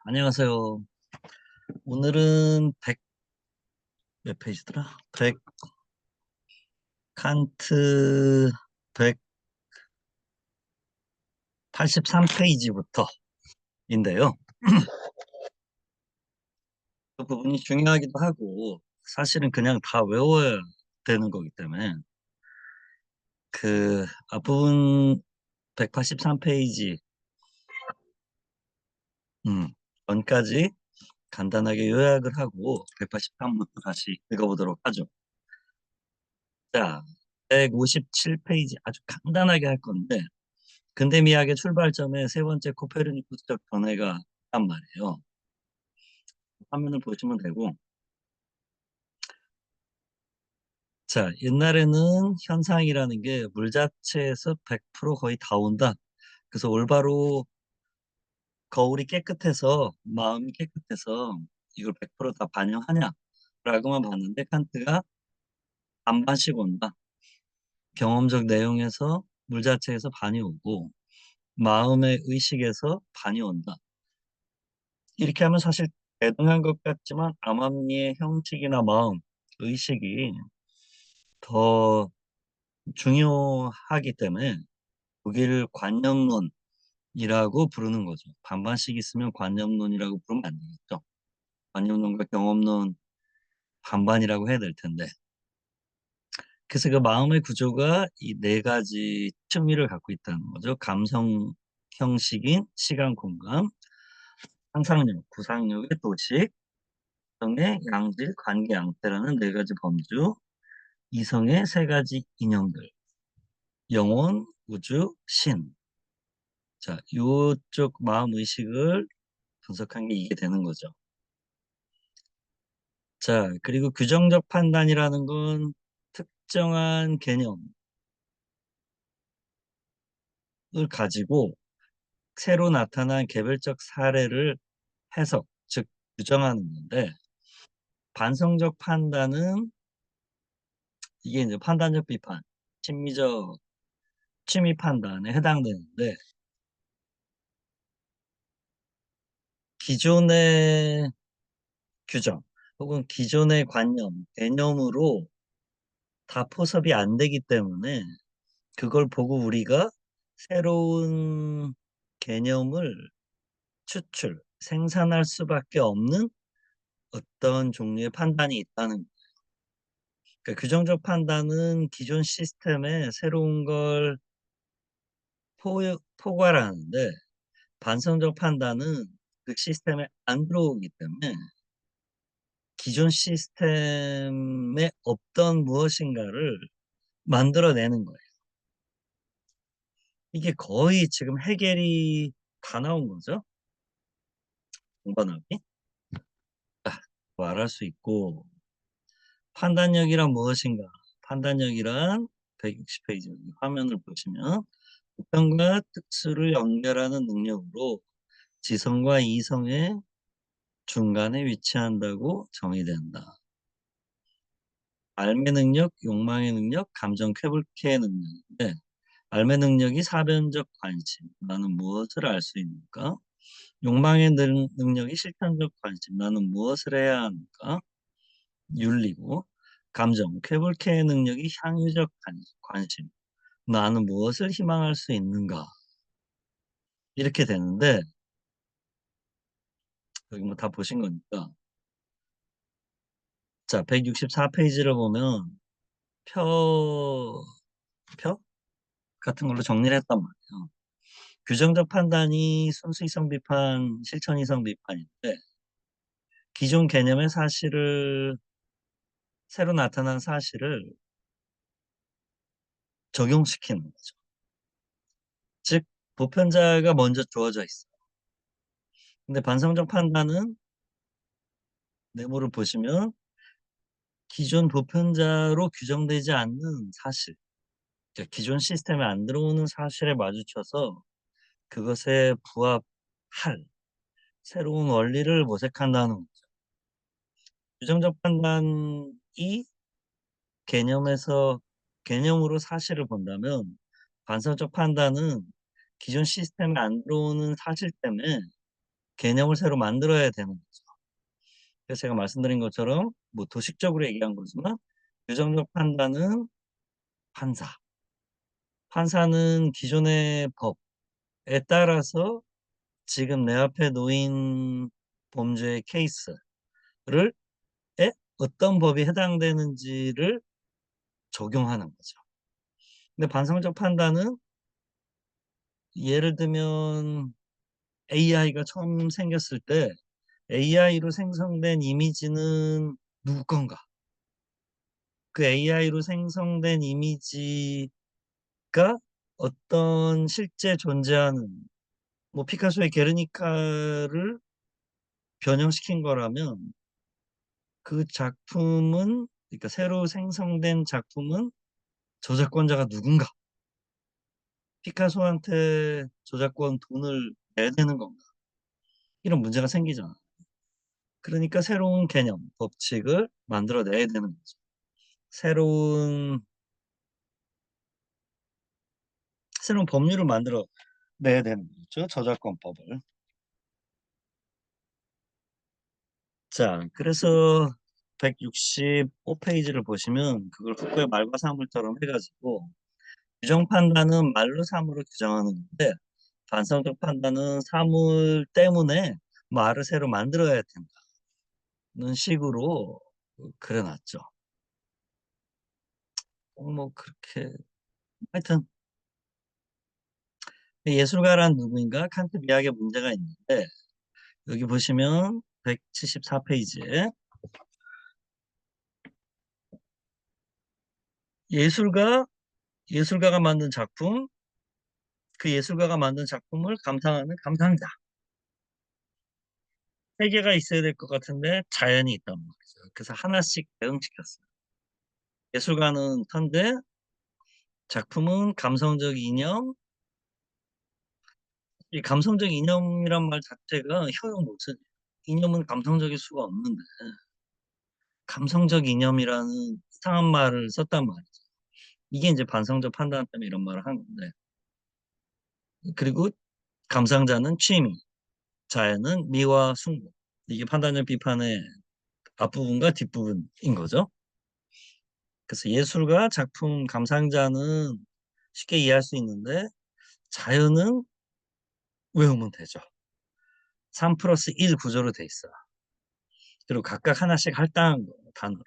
안녕하세요. 오늘은 100 몇 페이지더라? 100 칸트 183 페이지부터인데요. 그 부분이 중요하기도 하고 사실은 그냥 다 외워야 되는 거기 때문에 그 앞부분 183 페이지 전까지 간단하게 요약을 하고 183 부터 다시 읽어보도록 하죠. 자, 157 페이지 아주 간단하게 할 건데 근대 미학의 출발점에 세 번째 코페르니쿠스적 견해가 있단 말이에요. 화면을 보시면 되고, 자, 옛날에는 현상이라는 게 물 자체에서 100% 거의 다 온다. 그래서 올바로 거울이 깨끗해서 마음이 깨끗해서 이걸 100%다 반영하냐라고만 봤는데 칸트가 반반씩 온다. 경험적 내용에서 물 자체에서 반이 오고 마음의 의식에서 반이 온다. 이렇게 하면 사실 대등한 것 같지만 암암리의 형식이나 마음, 의식이 더 중요하기 때문에 독일 관념론이라고 부르는 거죠. 반반씩 있으면 관념론이라고 부르면 안 되겠죠. 관념론과 경험론 반반이라고 해야 될 텐데. 그래서 그 마음의 구조가 이 네 가지 층위를 갖고 있다는 거죠. 감성 형식인 시간, 공간, 상상력, 구상력의 도식, 성의 양질, 관계, 양태라는 네 가지 범주, 이성의 세 가지 인형들, 영혼, 우주, 신. 자, 요쪽 마음 의식을 분석한 게 이게 되는 거죠. 자, 그리고 규정적 판단이라는 건 특정한 개념을 가지고 새로 나타난 개별적 사례를 해석, 즉 규정하는 건데 반성적 판단은 이게 이제 판단적 비판, 심미적 취미 판단에 해당되는데 기존의 규정 혹은 기존의 관념, 개념으로 다 포섭이 안 되기 때문에 그걸 보고 우리가 새로운 개념을 생산할 수밖에 없는 어떤 종류의 판단이 있다는 거예요. 그러니까 규정적 판단은 기존 시스템에 새로운 걸 포괄하는데 반성적 판단은 그 시스템에 안 들어오기 때문에 기존 시스템에 없던 무엇인가를 만들어내는 거예요. 이게 거의 지금 해결이 다 나온 거죠. 공반하기. 말할 수 있고 판단력이란 무엇인가? 판단력이란 160페이지 화면을 보시면 보편과 특수를 연결하는 능력으로 지성과 이성의 중간에 위치한다고 정의된다. 알매 능력, 욕망의 능력, 감정 쾌불케의 능력인데 알매 능력이 사변적 관심, 나는 무엇을 알 수 있는가? 욕망의 능력이 실천적 관심, 나는 무엇을 해야 하는가? 윤리고 감정, 쾌불케의 능력이 향유적 관심, 나는 무엇을 희망할 수 있는가? 이렇게 되는데 여기 뭐 다 보신 거니까 자 164페이지를 보면 표, 표 같은 걸로 정리를 했단 말이에요. 규정적 판단이 순수 이성 비판, 실천 이성 비판인데 기존 개념의 사실을 새로 나타난 사실을 적용시키는 거죠. 즉 보편자가 먼저 주어져 있어요. 근데 반성적 판단은 네모를 보시면 기존 보편자로 규정되지 않는 사실, 그러니까 기존 시스템에 안 들어오는 사실에 마주쳐서 그것에 부합할 새로운 원리를 모색한다는 거죠. 규정적 판단이 개념에서 개념으로 사실을 본다면 반성적 판단은 기존 시스템에 안 들어오는 사실 때문에 개념을 새로 만들어야 되는 거죠. 그래서 제가 말씀드린 것처럼 뭐 도식적으로 얘기한 거지만 규정적 판단은 판사. 판사는 기존의 법에 따라서 지금 내 앞에 놓인 범죄의 케이스를 에 어떤 법이 해당되는지를 적용하는 거죠. 근데 반성적 판단은 예를 들면 AI가 처음 생겼을 때 AI로 생성된 이미지는 누구 건가? 그 AI로 생성된 이미지가 어떤 실제 존재하는 뭐 피카소의 게르니카를 변형시킨 거라면 그 작품은 그러니까 새로 생성된 작품은 저작권자가 누군가? 피카소한테 저작권 돈을 내야 되는 건가? 이런 문제가 생기잖아. 그러니까 새로운 개념, 법칙을 만들어내야 되는 거죠. 새로운 새로운 법률을 만들어 내야 되는 거죠. 저작권법을. 자, 그래서 165페이지를 보시면 그걸 후쿠의 말과 사물처럼 해가지고 규정 판단은 말로 사물을 규정하는 건데 반성적 판단은 사물 때문에 말을 새로 만들어야 된다는 식으로 그려놨죠. 뭐 그렇게 하여튼 예술가란 누구인가 칸트 미학의 문제가 있는데 여기 보시면 174페이지에 예술가 예술가가 만든 작품 그 예술가가 만든 작품을 감상하는 감상자 세 개가 있어야 될 것 같은데 자연이 있단 말이죠. 그래서 하나씩 대응시켰어요. 예술가는 턴데 작품은 감성적 이념 이 감성적 이념이란 말 자체가 효용 못쓰 이념은 감성적일 수가 없는데 감성적 이념이라는 이상한 말을 썼단 말이죠. 이게 이제 반성적 판단 때문에 이런 말을 한 건데 그리고 감상자는 취미, 자연은 미와 승부 이게 판단적 비판의 앞부분과 뒷부분인 거죠. 그래서 예술가, 작품, 감상자는 쉽게 이해할 수 있는데 자연은 외우면 되죠. 3 플러스 1 구조로 돼 있어. 그리고 각각 하나씩 할당한 거, 단어를.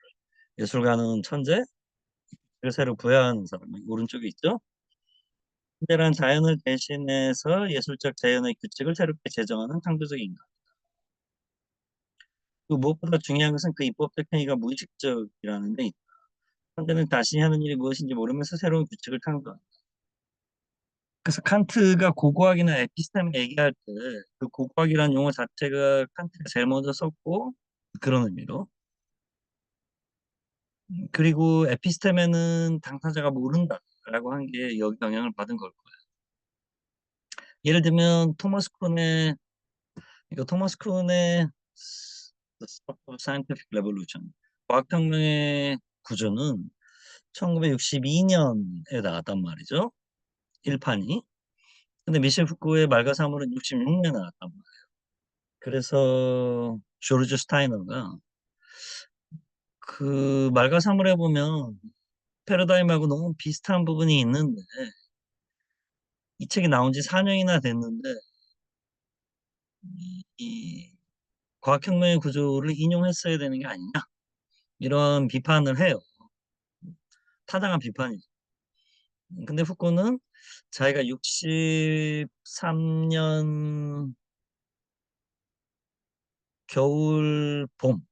예술가는 천재, 그 새로 부여하는 사람, 오른쪽에 있죠. 천재란 자연을 대신해서 예술적 재현의 규칙을 새롭게 제정하는 창조적 인간. 그 무엇보다 중요한 것은 그 입법적 행위가 무의식적이라는 데 있다. 천재는 자신이 하는 일이 무엇인지 모르면서 새로운 규칙을 창조한다. 그래서 칸트가 고고학이나 에피스템 얘기할 때 그 고고학이라는 용어 자체가 칸트가 제일 먼저 썼고 그런 의미로 그리고 에피스템에는 당사자가 모른다라고 한 게 여기 영향을 받은 걸 거예요. 예를 들면 토마스 쿤의 이거 토마스 쿤의 The Start of Scientific Revolution 과학혁명의 구조는 1962년에 나왔단 말이죠. 1판이. 근데 미셸 후쿠의 말과 사물은 66년에 나왔단 말이에요. 그래서 조르주 스타이너가 그 말과 사물에 보면 패러다임하고 너무 비슷한 부분이 있는데 이 책이 나온 지 4년이나 됐는데 이 과학혁명의 구조를 인용했어야 되는 게 아니냐 이런 비판을 해요. 타당한 비판이죠. 근데 후쿠는 자기가 63년 겨울 봄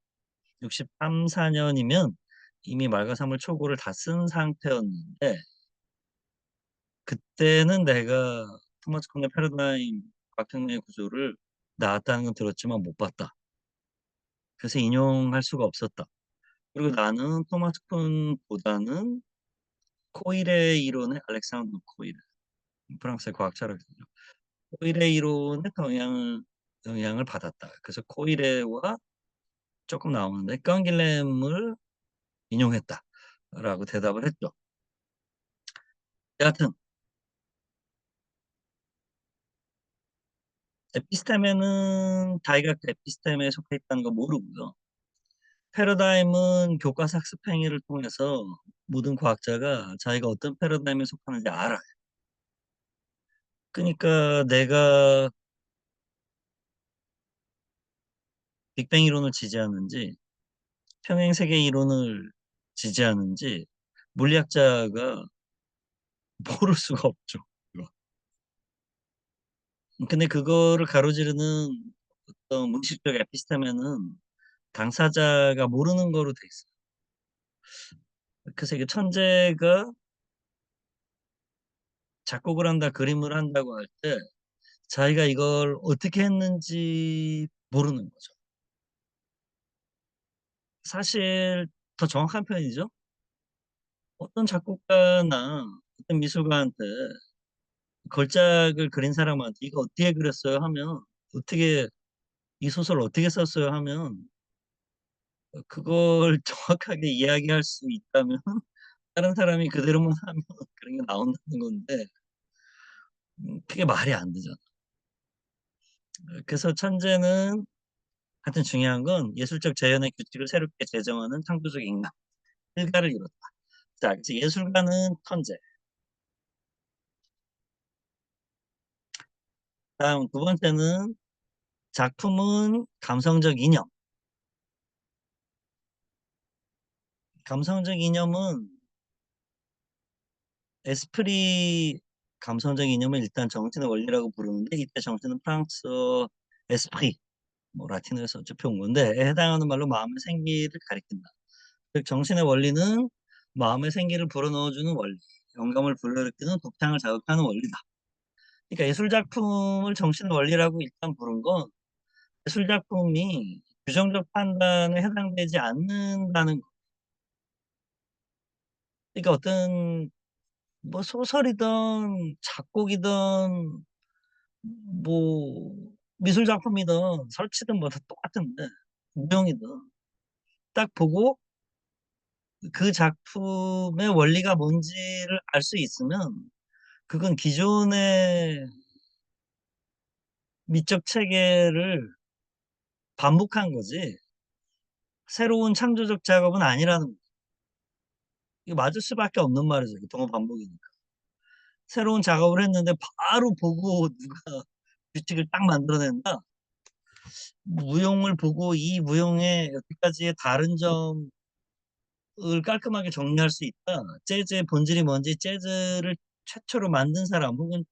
63, 4년이면 이미 말과사물 초고를 다 쓴 상태였는데 그때는 내가 토마스 콘의 패러다임 과학혁명의 구조를 나왔다는 건 들었지만 못 봤다. 그래서 인용할 수가 없었다. 그리고 나는 토마스 콘보다는 코일의 이론의 알렉산더 코일, 프랑스의 과학자라거든요. 코일의 이론에 더 영향을 받았다. 그래서 코일의와 조금 나오는데 깡길렘을 인용했다라고 대답을 했죠. 여하튼 에피스테메는 자기가 그 에피스테메에 속해 있다는 거 모르고요. 패러다임은 교과서 학습 행위를 통해서 모든 과학자가 자기가 어떤 패러다임에 속하는지 알아요. 그러니까 내가 빅뱅 이론을 지지하는지 평행세계 이론을 지지하는지 물리학자가 모를 수가 없죠. 그거. 근데 그거를 가로지르는 어떤 무의식적 에피스테메는 당사자가 모르는 거로 돼 있어요. 그래서 이게 천재가 작곡을 한다, 그림을 한다고 할 때 자기가 이걸 어떻게 했는지 모르는 거죠. 사실 더 정확한 표현이죠. 어떤 작곡가나 어떤 미술가한테 걸작을 그린 사람한테 "이거 어떻게 그렸어요?" 하면 어떻게 "이 소설 어떻게 썼어요?" 하면 그걸 정확하게 이야기할 수 있다면 다른 사람이 그대로만 하면 그런 게 나온다는 건데 그게 말이 안 되잖아. 그래서 천재는 하여튼 중요한 건 예술적 재현의 규칙을 새롭게 제정하는 창조적 인간, 일가를 이뤘다. 자, 그래서 예술가는 천재. 다음 두 번째는 작품은 감성적 이념. 감성적 이념은 에스프리 감성적 이념을 일단 정신의 원리라고 부르는데 이때 정신은 프랑스어 에스프리 뭐 라틴어에서 어차피 온 건데 해당하는 말로 마음의 생기를 가리킨다. 즉 정신의 원리는 마음의 생기를 불어넣어주는 원리, 영감을 불러일으키는 독창을 자극하는 원리다. 그러니까 예술 작품을 정신의 원리라고 일단 부른 건 예술 작품이 규정적 판단에 해당되지 않는다는 거. 그러니까 어떤 뭐 소설이든 작곡이든 뭐 미술 작품이든 설치든 뭐 다 똑같은데 무용이든 딱 보고 그 작품의 원리가 뭔지를 알 수 있으면 그건 기존의 미적 체계를 반복한 거지 새로운 창조적 작업은 아니라는 거죠. 이거 맞을 수밖에 없는 말이죠. 동어 반복이니까. 새로운 작업을 했는데 바로 보고 누가 규칙을 딱 만들어낸다. 무용을 보고 이 무용의 여태까지의 다른 점을 깔끔하게 정리할 수 있다. 재즈의 본질이 뭔지 재즈를 최초로 만든 사람 혹은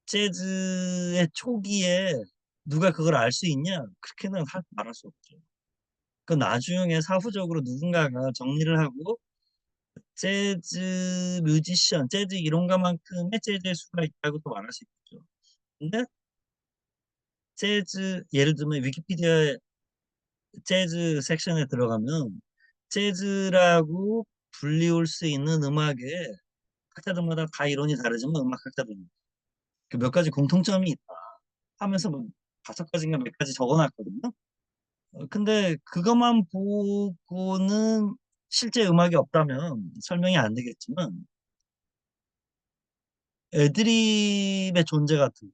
재즈의 초기에 누가 그걸 알 수 있냐? 그렇게는 말할 수 없죠. 그 나중에 사후적으로 누군가가 정리를 하고 재즈 뮤지션, 재즈 이론가만큼의 재즈의 수가 있다고 또 말할 수 있죠. 근데 재즈 예를 들면 위키피디아에 재즈 섹션에 들어가면 재즈라고 불리울 수 있는 음악에 학자들마다 다 이론이 다르지만 음악 학자들은 그 몇 가지 공통점이 있다 하면서 뭐 5가지인가 몇 가지 적어 놨거든요. 근데 그것만 보고는 실제 음악이 없다면 설명이 안 되겠지만 애드립의 존재 같은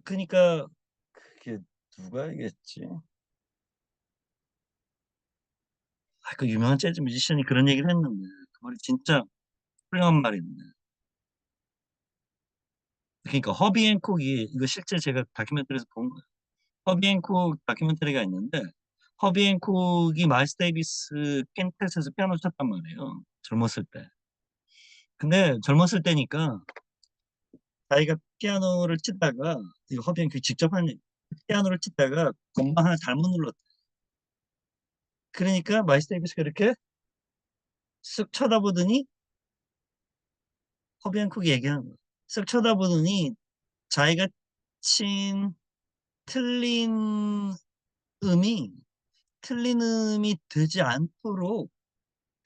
그니까 그게 누가 얘기했지? 그 유명한 재즈 뮤지션이 그런 얘기를 했는데 그 말이 진짜 훌륭한 말인데 그러니까 허비 앤콕이 이거 실제 제가 다큐멘터리에서 본 거예요. 허비 앤콕 다큐멘터리가 있는데 허비 앤콕이 마일스 데이비스 퀸텟에서 피아노 쳤단 말이에요, 젊었을 때. 근데 젊었을 때니까 자기가 피아노를 치다가 이거 허비 앤콕이 직접 한 얘기 피아노를 치다가 건반 하나 잘못 눌렀대. 그러니까 마일스 데이비스가 이렇게 쓱 쳐다보더니 허비 앤콕이 얘기하는 거야. 쓱 쳐다보더니 자기가 친 틀린 음이 틀린 음이 되지 않도록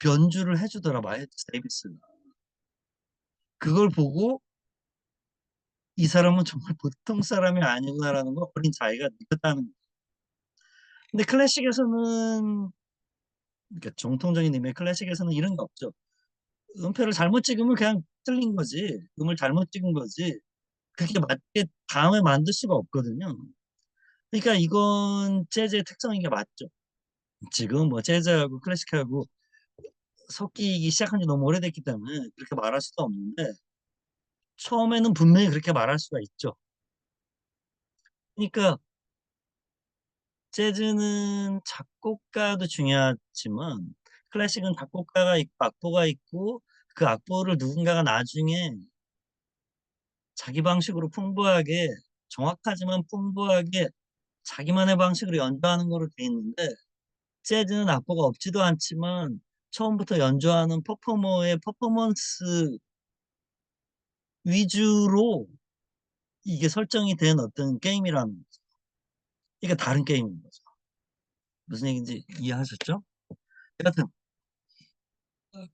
변주를 해 주더라 마일스 데이비스가. 그걸 보고 '이 사람은 정말 보통 사람이 아니구나.'라는 걸 어린 자기가 느꼈다는 거예요. 근데 클래식에서는 그러니까 정통적인 의미의 클래식에서는 이런 게 없죠. 음표를 잘못 찍으면 그냥 틀린 거지. 음을 잘못 찍은 거지. 그게 맞게 다음에 만들 수가 없거든요. 그러니까 이건 재즈의 특성인 게 맞죠. 지금 뭐 재즈하고 클래식하고 섞이기 시작한 지 너무 오래됐기 때문에 그렇게 말할 수도 없는데 처음에는 분명히 그렇게 말할 수가 있죠. 그러니까 재즈는 작곡가도 중요하지만 클래식은 작곡가가 있고 악보가 있고 그 악보를 누군가가 나중에 자기 방식으로 풍부하게 정확하지만 풍부하게 자기만의 방식으로 연주하는 거로 돼 있는데 재즈는 악보가 없지도 않지만 처음부터 연주하는 퍼포머의 퍼포먼스 위주로 이게 설정이 된 어떤 게임이라는 거죠. 이게 다른 게임인 거죠. 무슨 얘기인지 이해하셨죠? 여하튼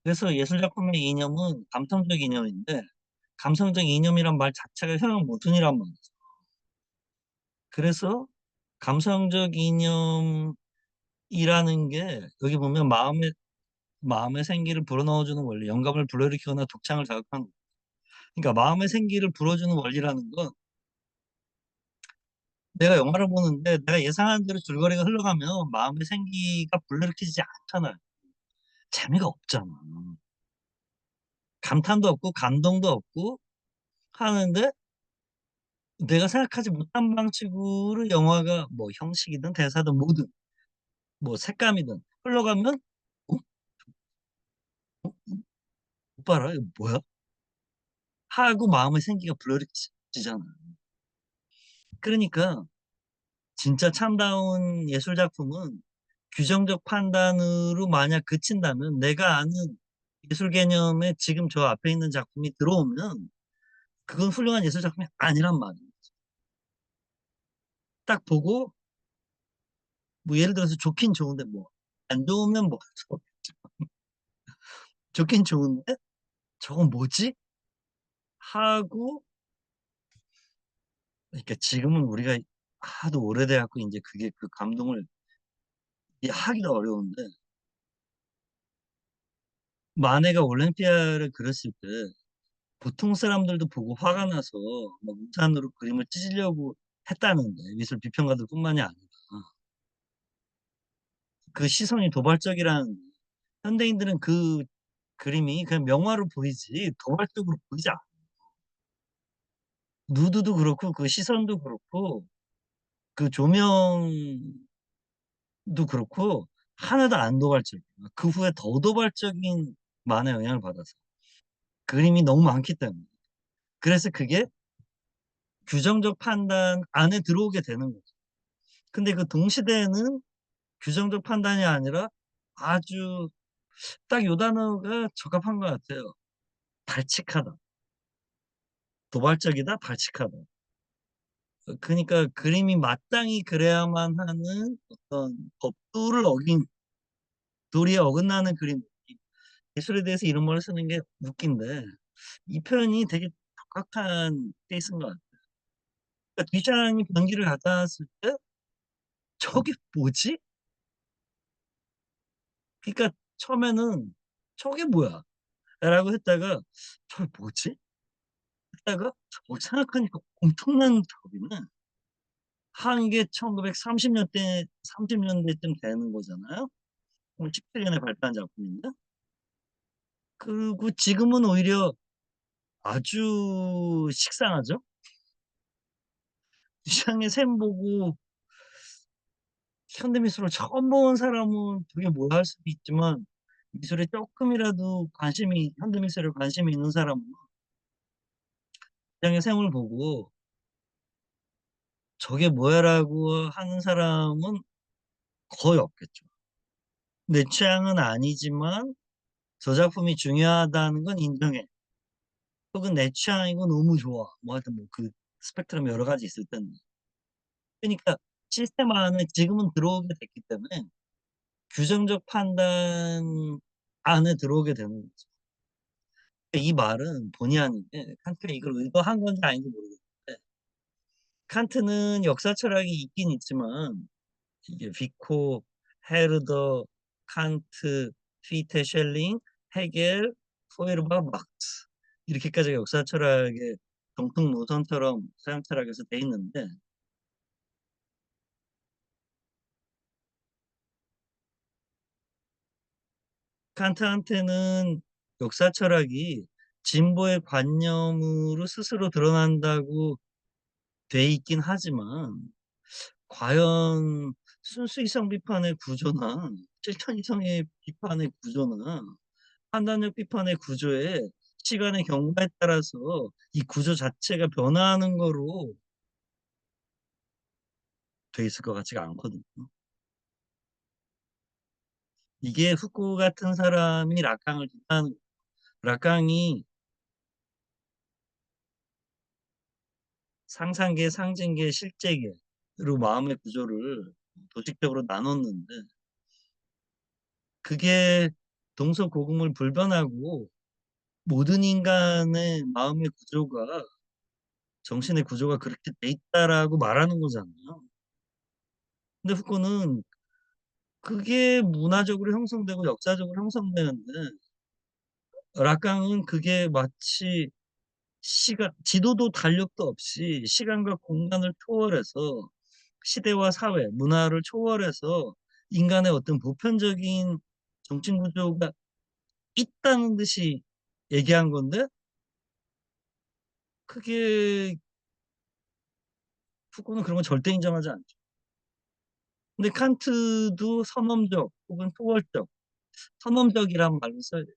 그래서 예술작품의 이념은 감성적 이념인데 감성적 이념이란 말 자체가 현역 모순이란 말이죠. 그래서 감성적 이념이라는 게 여기 보면 마음의 생기를 불어넣어주는 원리, 영감을 불러일으키거나 독창을 자극하는 거. 그러니까 마음의 생기를 불어주는 원리라는 건 내가 영화를 보는데 내가 예상하는 대로 줄거리가 흘러가면 마음의 생기가 불러일으키지 않잖아요. 재미가 없잖아. 감탄도 없고 감동도 없고 하는데 내가 생각하지 못한 방식으로 영화가 뭐 형식이든 대사든 뭐든 뭐 색감이든 흘러가면 어? 어? 못 봐라 이거 뭐야? 하고 마음의 생기가 불러일으키잖아. 그러니까 진짜 참다운 예술 작품은 규정적 판단으로 만약 그친다면 내가 아는 예술 개념에 지금 저 앞에 있는 작품이 들어오면 그건 훌륭한 예술 작품이 아니란 말이에요. 딱 보고 뭐 예를 들어서 좋긴 좋은데 뭐 안 좋으면 뭐 좋긴 좋은데 저건 뭐지? 하고 그러니까 지금은 우리가 하도 오래돼 갖고 이제 그게 그 감동을 하기가 어려운데 마네가 올랭피아를 그렸을 때 보통 사람들도 보고 화가 나서 막 우산으로 그림을 찢으려고 했다는데 미술 비평가들뿐만이 아니라 그 시선이 도발적이라는 현대인들은 그 그림이 그냥 명화로 보이지 도발적으로 보이지 않아. 누드도 그렇고 그 시선도 그렇고 그 조명도 그렇고 하나도 안 도발적이야. 그 후에 더 도발적인 만의 영향을 받아서 그림이 너무 많기 때문에 그래서 그게 규정적 판단 안에 들어오게 되는 거죠. 근데 그 동시대에는 규정적 판단이 아니라 아주 딱 요 단어가 적합한 것 같아요. 발칙하다. 도발적이다, 발칙하다. 그러니까 그림이 마땅히 그래야만 하는 어떤 법도를 어긴 도리에 어긋나는 그림. 예술에 대해서 이런 말을 쓰는 게 웃긴데 이 표현이 되게 적합한 케이스인 것 같아요. 그러니까 뒤장이 변기를 갖다 놨을 때 저게 뭐지? 그러니까 처음에는 저게 뭐야? 라고 했다가 저게 뭐지? 했다가 생각하니까 엄청난 작업이네. 한 게 1930년대 30년대쯤 되는 거잖아요. 그럼 17년에 발표한 작품인데 그리고 지금은 오히려 아주 식상하죠. 듀샹의 샘 보고 현대미술을 처음 본 사람은 되게 뭐할 수도 있지만 미술에 조금이라도 관심이 현대미술에 관심이 있는 사람은 듀샹의 샘을 보고 저게 뭐야라고 하는 사람은 거의 없겠죠. 내 취향은 아니지만 저 작품이 중요하다는 건 인정해. 혹은 내 취향이고 너무 좋아. 뭐 하여튼 뭐 그 스펙트럼 여러 가지 있을 텐데. 그러니까 시스템 안에 지금은 들어오게 됐기 때문에 규정적 판단 안에 들어오게 되는 거죠. 이 말은 본의 아니게 칸트가 이걸 의도한 건지 아닌지 모르겠는데 칸트는 역사 철학이 있긴 있지만 이게 비코, 헤르더, 칸트, 피테 셸링, 헤겔, 포에르바, 막스 이렇게까지가 역사 철학의 정통 노선처럼 서양 철학에서 돼 있는데 칸트한테는 역사 철학이 진보의 관념으로 스스로 드러난다고 돼 있긴 하지만 과연 순수 이성 비판의 구조나 실천 이성의 비판의 구조나 판단력 비판의 구조에 시간의 경과에 따라서 이 구조 자체가 변화하는 거로 돼 있을 것 같지가 않거든요. 이게 후쿠 같은 사람이 락강을 비판하는, 락강이 상상계, 상징계, 실제계로 마음의 구조를 도식적으로 나눴는데 그게 동서고금을 불변하고 모든 인간의 마음의 구조가 정신의 구조가 그렇게 돼 있다라고 말하는 거잖아요. 근데 후쿠는 그게 문화적으로 형성되고 역사적으로 형성되는데 락강은 그게 마치 시간, 지도도 달력도 없이 시간과 공간을 초월해서 시대와 사회, 문화를 초월해서 인간의 어떤 보편적인 정치 구조가 있다는 듯이 얘기한 건데 그게 후쿠는 그런 건 절대 인정하지 않죠. 근데 칸트도 선험적 혹은 초월적, 선험적이란 말을 써야 돼요.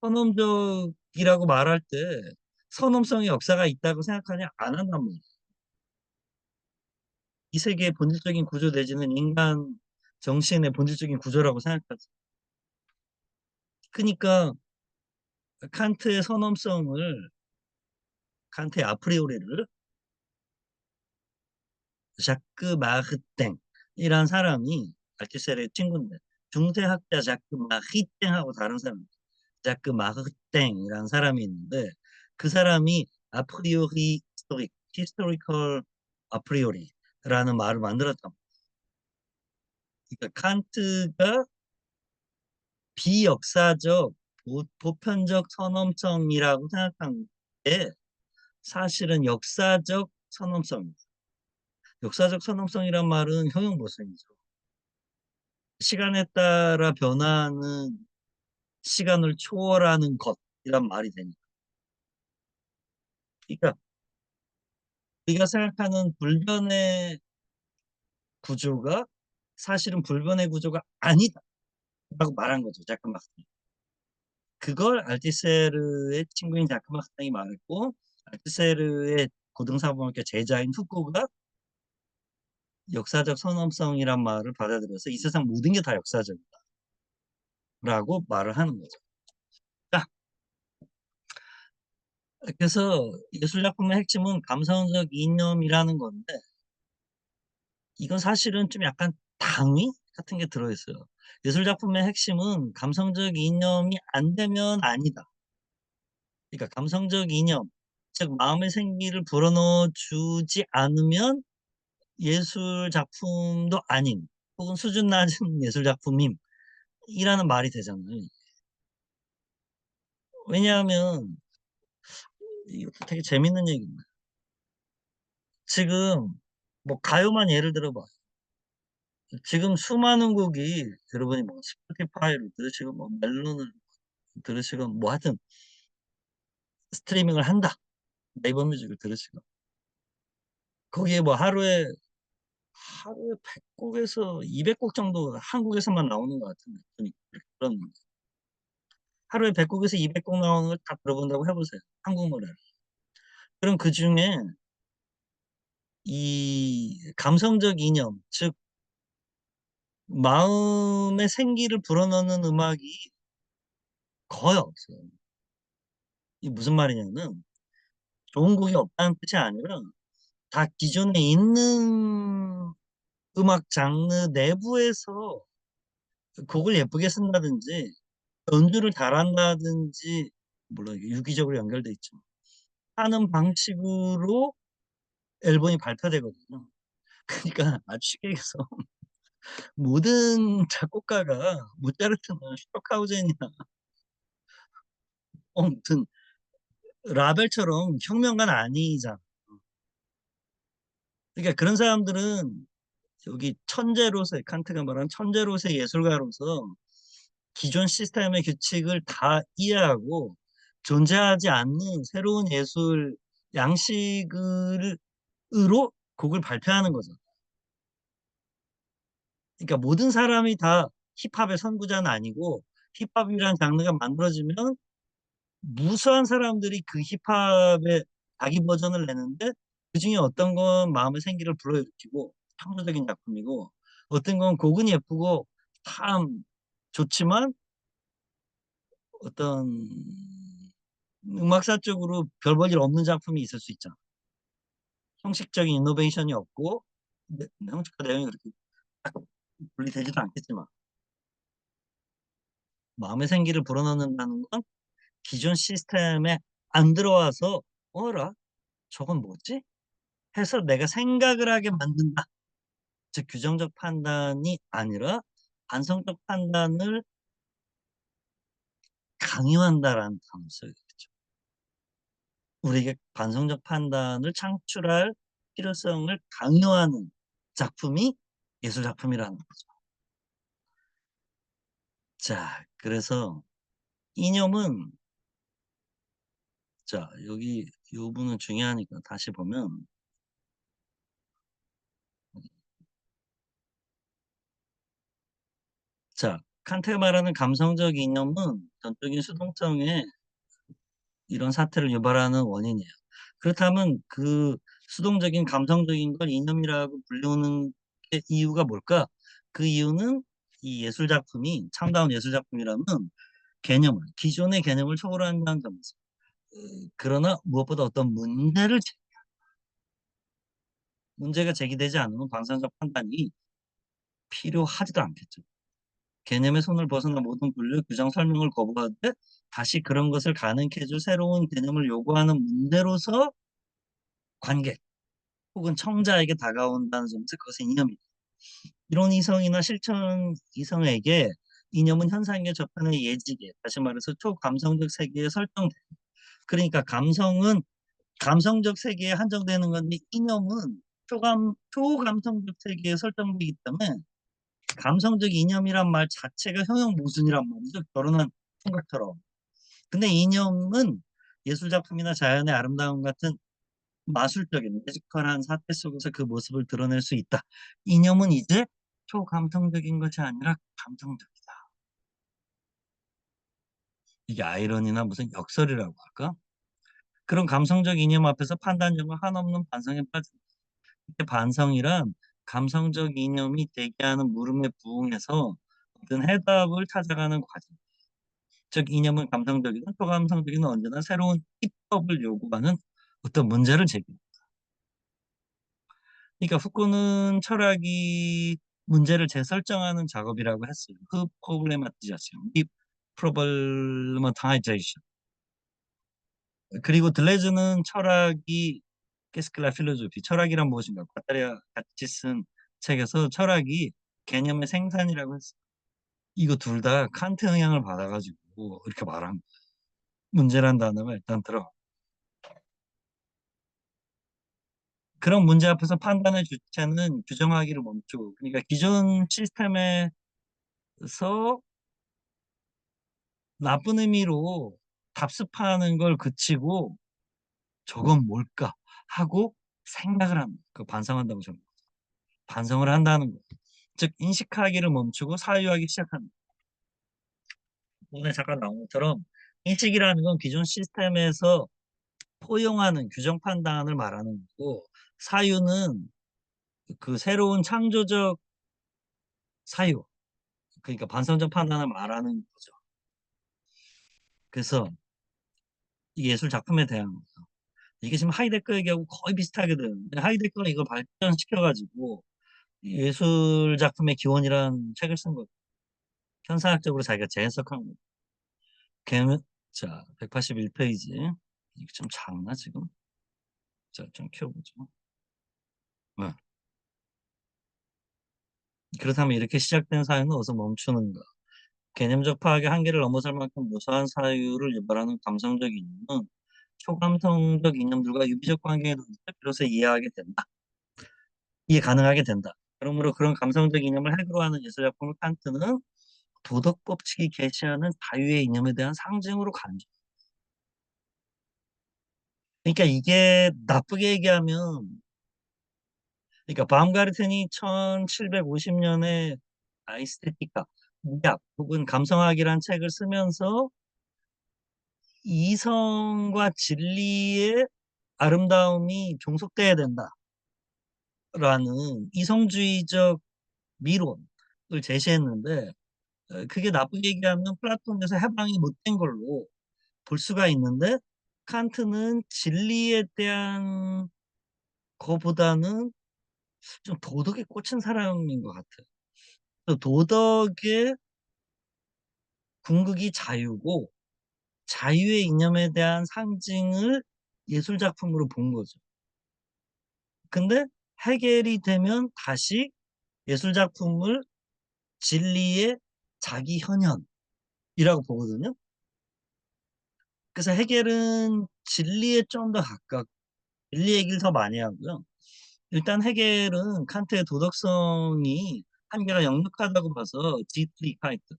선험적이라고 말할 때 선험성의 역사가 있다고 생각하냐? 안 한단 말이에요. 이 세계의 본질적인 구조 내지는 인간 정신의 본질적인 구조라고 생각하죠. 그러니까 칸트의 선험성을, 칸트의 아프리오리를 자크 마흐땡이란 사람이 알티세르의 친구인데 중세학자 자크 마히땡하고 다른 사람, 자크 마흐땡이란 사람이 있는데 그 사람이 아프리오리 히스토릭, 히스토리컬 아프리오리라는 말을 만들었단 말이에요. 그러니까 칸트가 비역사적 보편적 선험성이라고 생각한 게 사실은 역사적 선험성입니다. 역사적 선험성이란 말은 형용보성이죠. 시간에 따라 변화하는 시간을 초월하는 것이란 말이 되니까. 그러니까 우리가 생각하는 불변의 구조가 사실은 불변의 구조가 아니다라고 말한 거죠. 자크마스터. 그걸 알티세르의 친구인 자크마스탕이 말했고 알티세르의 고등사범학교 제자인 후코가 역사적 선험성이란 말을 받아들여서 이 세상 모든 게 다 역사적이다라고 말을 하는 거죠. 자, 그래서 예술작품의 핵심은 감성적 이념이라는 건데 이건 사실은 좀 약간 당위 같은 게 들어있어요. 예술작품의 핵심은 감성적 이념이 안 되면 아니다. 그러니까 감성적 이념, 즉 마음의 생기를 불어넣어 주지 않으면 예술 작품도 아닌 혹은 수준 낮은 예술 작품임이라는 말이 되잖아요. 왜냐하면 이것도 되게 재밌는 얘기입니다. 지금 뭐 가요만 예를 들어봐. 지금 수많은 곡이 여러분이 뭐 스포티파이를 들으시고 뭐 멜론을 들으시고 뭐 하여튼 스트리밍을 한다. 네이버 뮤직을 들으시고 거기에 뭐 하루에 100곡에서 200곡 정도 한국에서만 나오는 것 같은데 그런 하루에 100곡에서 200곡 나오는 걸 다 들어본다고 해보세요. 한국 노래를. 그럼 그 중에 이 감성적 이념, 즉 마음의 생기를 불어넣는 음악이 거의 없어요. 이 무슨 말이냐면 좋은 곡이 없다는 뜻이 아니라 다 기존에 있는 음악 장르 내부에서 곡을 예쁘게 쓴다든지 연주를 잘한다든지 물론 이게 유기적으로 연결돼 있죠. 하는 방식으로 앨범이 발표되거든요. 그러니까 아주 쉽게 얘기해서 모든 작곡가가 모차르트나 슈토카우젠이나 무슨 라벨처럼 혁명가는 아니잖아. 그러니까 그런 사람들은 여기 천재로서의, 칸트가 말하는 천재로서의 예술가로서 기존 시스템의 규칙을 다 이해하고 존재하지 않는 새로운 예술 양식으로 곡을 발표하는 거죠. 그러니까 모든 사람이 다 힙합의 선구자는 아니고, 힙합이라는 장르가 만들어지면 무수한 사람들이 그 힙합의 자기 버전을 내는데, 그중에 어떤 건 마음의 생기를 불러일으키고 창조적인 작품이고, 어떤 건 곡은 예쁘고 참 좋지만 어떤 음악사 쪽으로 별 볼 일 없는 작품이 있을 수 있잖아. 형식적인 이노베이션이 없고, 형식과 내용이 그렇게 딱 분리되지도 않겠지만, 마음의 생기를 불어넣는다는 건 기존 시스템에 안 들어와서 어라 저건 뭐지? 해서 내가 생각을 하게 만든다. 즉 규정적 판단이 아니라 반성적 판단을 강요한다라는 단어 써야겠죠. 우리에게 반성적 판단을 창출할 필요성을 강요하는 작품이 예술 작품이라는 거죠. 자, 그래서 이념은, 자, 여기 이 부분은 중요하니까 다시 보면, 자, 칸트가 말하는 감성적 이념은 전적인 수동성의 이런 사태를 유발하는 원인이에요. 그렇다면 그 수동적인 감성적인 걸 이념이라고 불리우는 게 이유가 뭘까? 그 이유는 이 예술 작품이 참다운 예술 작품이라면 기존의 개념을 초월한다는 점이죠. 그러나 무엇보다 어떤 문제가 제기되지 않으면 방사적 판단이 필요하지도 않겠죠. 개념의 손을 벗어나 모든 분류, 규정, 설명을 거부하되 다시 그런 것을 가능케 해줄 새로운 개념을 요구하는 문제로서 관객 혹은 청자에게 다가온다는 점에서 그것은 이념이다. 이론 이성이나 실천 이성에게 이념은 현상의 저편의 예지계, 다시 말해서 초감성적 세계에 설정돼. 그러니까 감성은 감성적 세계에 한정되는 건데, 이념은 초감성적 세계에 설정되기 때문에 감성적 이념이란 말 자체가 형용 모순이란 말이죠. 결혼한 총각처럼. 근데 이념은 예술 작품이나 자연의 아름다움 같은 마술적인 매지컬한 사태 속에서 그 모습을 드러낼 수 있다. 이념은 이제 초감성적인 것이 아니라 감성적이다. 이게 아이러니나 무슨 역설이라고 할까? 그런 감성적 이념 앞에서 판단력과 한없는 반성에 빠진다. 이때 반성이란 감성적 이념이 제기하는 물음에 부응해서 어떤 해답을 찾아가는 과정. 즉 이념은 감성적이든 초감성적이든 언제나 새로운 입법을 요구하는 어떤 문제를 제기합니다. 그러니까 후쿠는 철학이 문제를 재설정하는 작업이라고 했어요. 그 프로블레마티자션, 딥 프로블레마타이제이션. 그리고 들레즈는 철학이 케스클라 필로조피, 철학이란 무엇인가, 과타리아 같이 쓴 책에서 철학이 개념의 생산이라고 했어요. 이거 둘 다 칸트 영향을 받아가지고 이렇게 말한 거예요. 문제란 단어가 일단 들어. 그런 문제 앞에서 판단의 주체는 규정하기를 멈추고, 그러니까 기존 시스템에서 나쁜 의미로 답습하는 걸 그치고 저건 뭘까 하고 생각을 합니다. 그 반성한다고 저는 반성을 한다는 거. 즉 인식하기를 멈추고 사유하기 시작합니다. 오늘 잠깐 나온 것처럼 인식이라는 건 기존 시스템에서 포용하는 규정 판단을 말하는 거고, 사유는 그 새로운 창조적 사유, 그러니까 반성적 판단을 말하는 거죠. 그래서 이 예술 작품에 대한 거. 이게 지금 하이데거 얘기하고 거의 비슷하게 되는데, 하이데거가 이걸 발전시켜가지고 예술 작품의 기원이라는 책을 쓴 거죠. 현상학적으로 자기가 재해석한 거죠. 걔는 자 181페이지. 이게 좀 작나 지금? 자 좀 키워보죠. 네. 그렇다면 이렇게 시작된 사유는 어디서 멈추는가? 개념적 파악의 한계를 넘어설 만큼 무수한 사유를 유발하는 감성적 이유는 초감성적 이념들과 유비적 관계의 논리를 비로소 이해하게 된다. 이해 가능하게 된다. 그러므로 그런 감성적 이념을 핵으로 하는 예술작품을 칸트는 도덕 법칙이 계시하는 자유의 이념에 대한 상징으로 간주. 그러니까 이게 나쁘게 얘기하면, 그러니까 바움가르텐이 1750년에 아이스테티카, 미학 혹은 감성학이란 책을 쓰면서 이성과 진리의 아름다움이 종속돼야 된다라는 이성주의적 미론을 제시했는데, 그게 나쁘게 얘기하면 플라톤에서 해방이 못된 걸로 볼 수가 있는데, 칸트는 진리에 대한 거보다는 좀 도덕에 꽂힌 사람인 것 같아요. 또 도덕의 궁극이 자유고 자유의 이념에 대한 상징을 예술 작품으로 본 거죠. 근데 해결이 되면 다시 예술 작품을 진리의 자기 현현이라고 보거든요. 그래서 해결은 진리에 좀 더 가깝고 진리 얘기를 더 많이 하고요. 일단 해결은 칸트의 도덕성이 한계가 역력하다고 봐서 지트리카이트,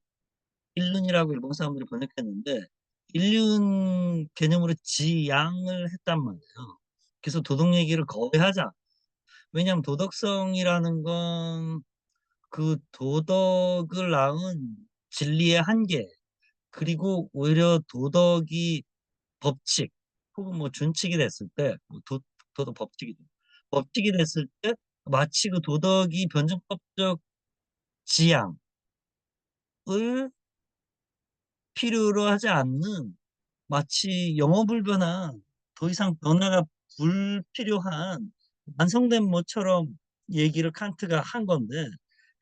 인륜이라고 일본 사람들이 번역했는데 인륜 개념으로 지양을 했단 말이에요. 그래서 도덕 얘기를 거의 하자. 왜냐하면 도덕성이라는 건 그 도덕을 낳은 진리의 한계, 그리고 오히려 도덕이 법칙 혹은 뭐 준칙이 됐을 때, 뭐 도덕 법칙이 됐을 때 마치 그 도덕이 변증법적 지향을 필요로 하지 않는, 마치 영어불변한, 더 이상 변화가 불필요한 완성된 뭐처럼 얘기를 칸트가 한 건데,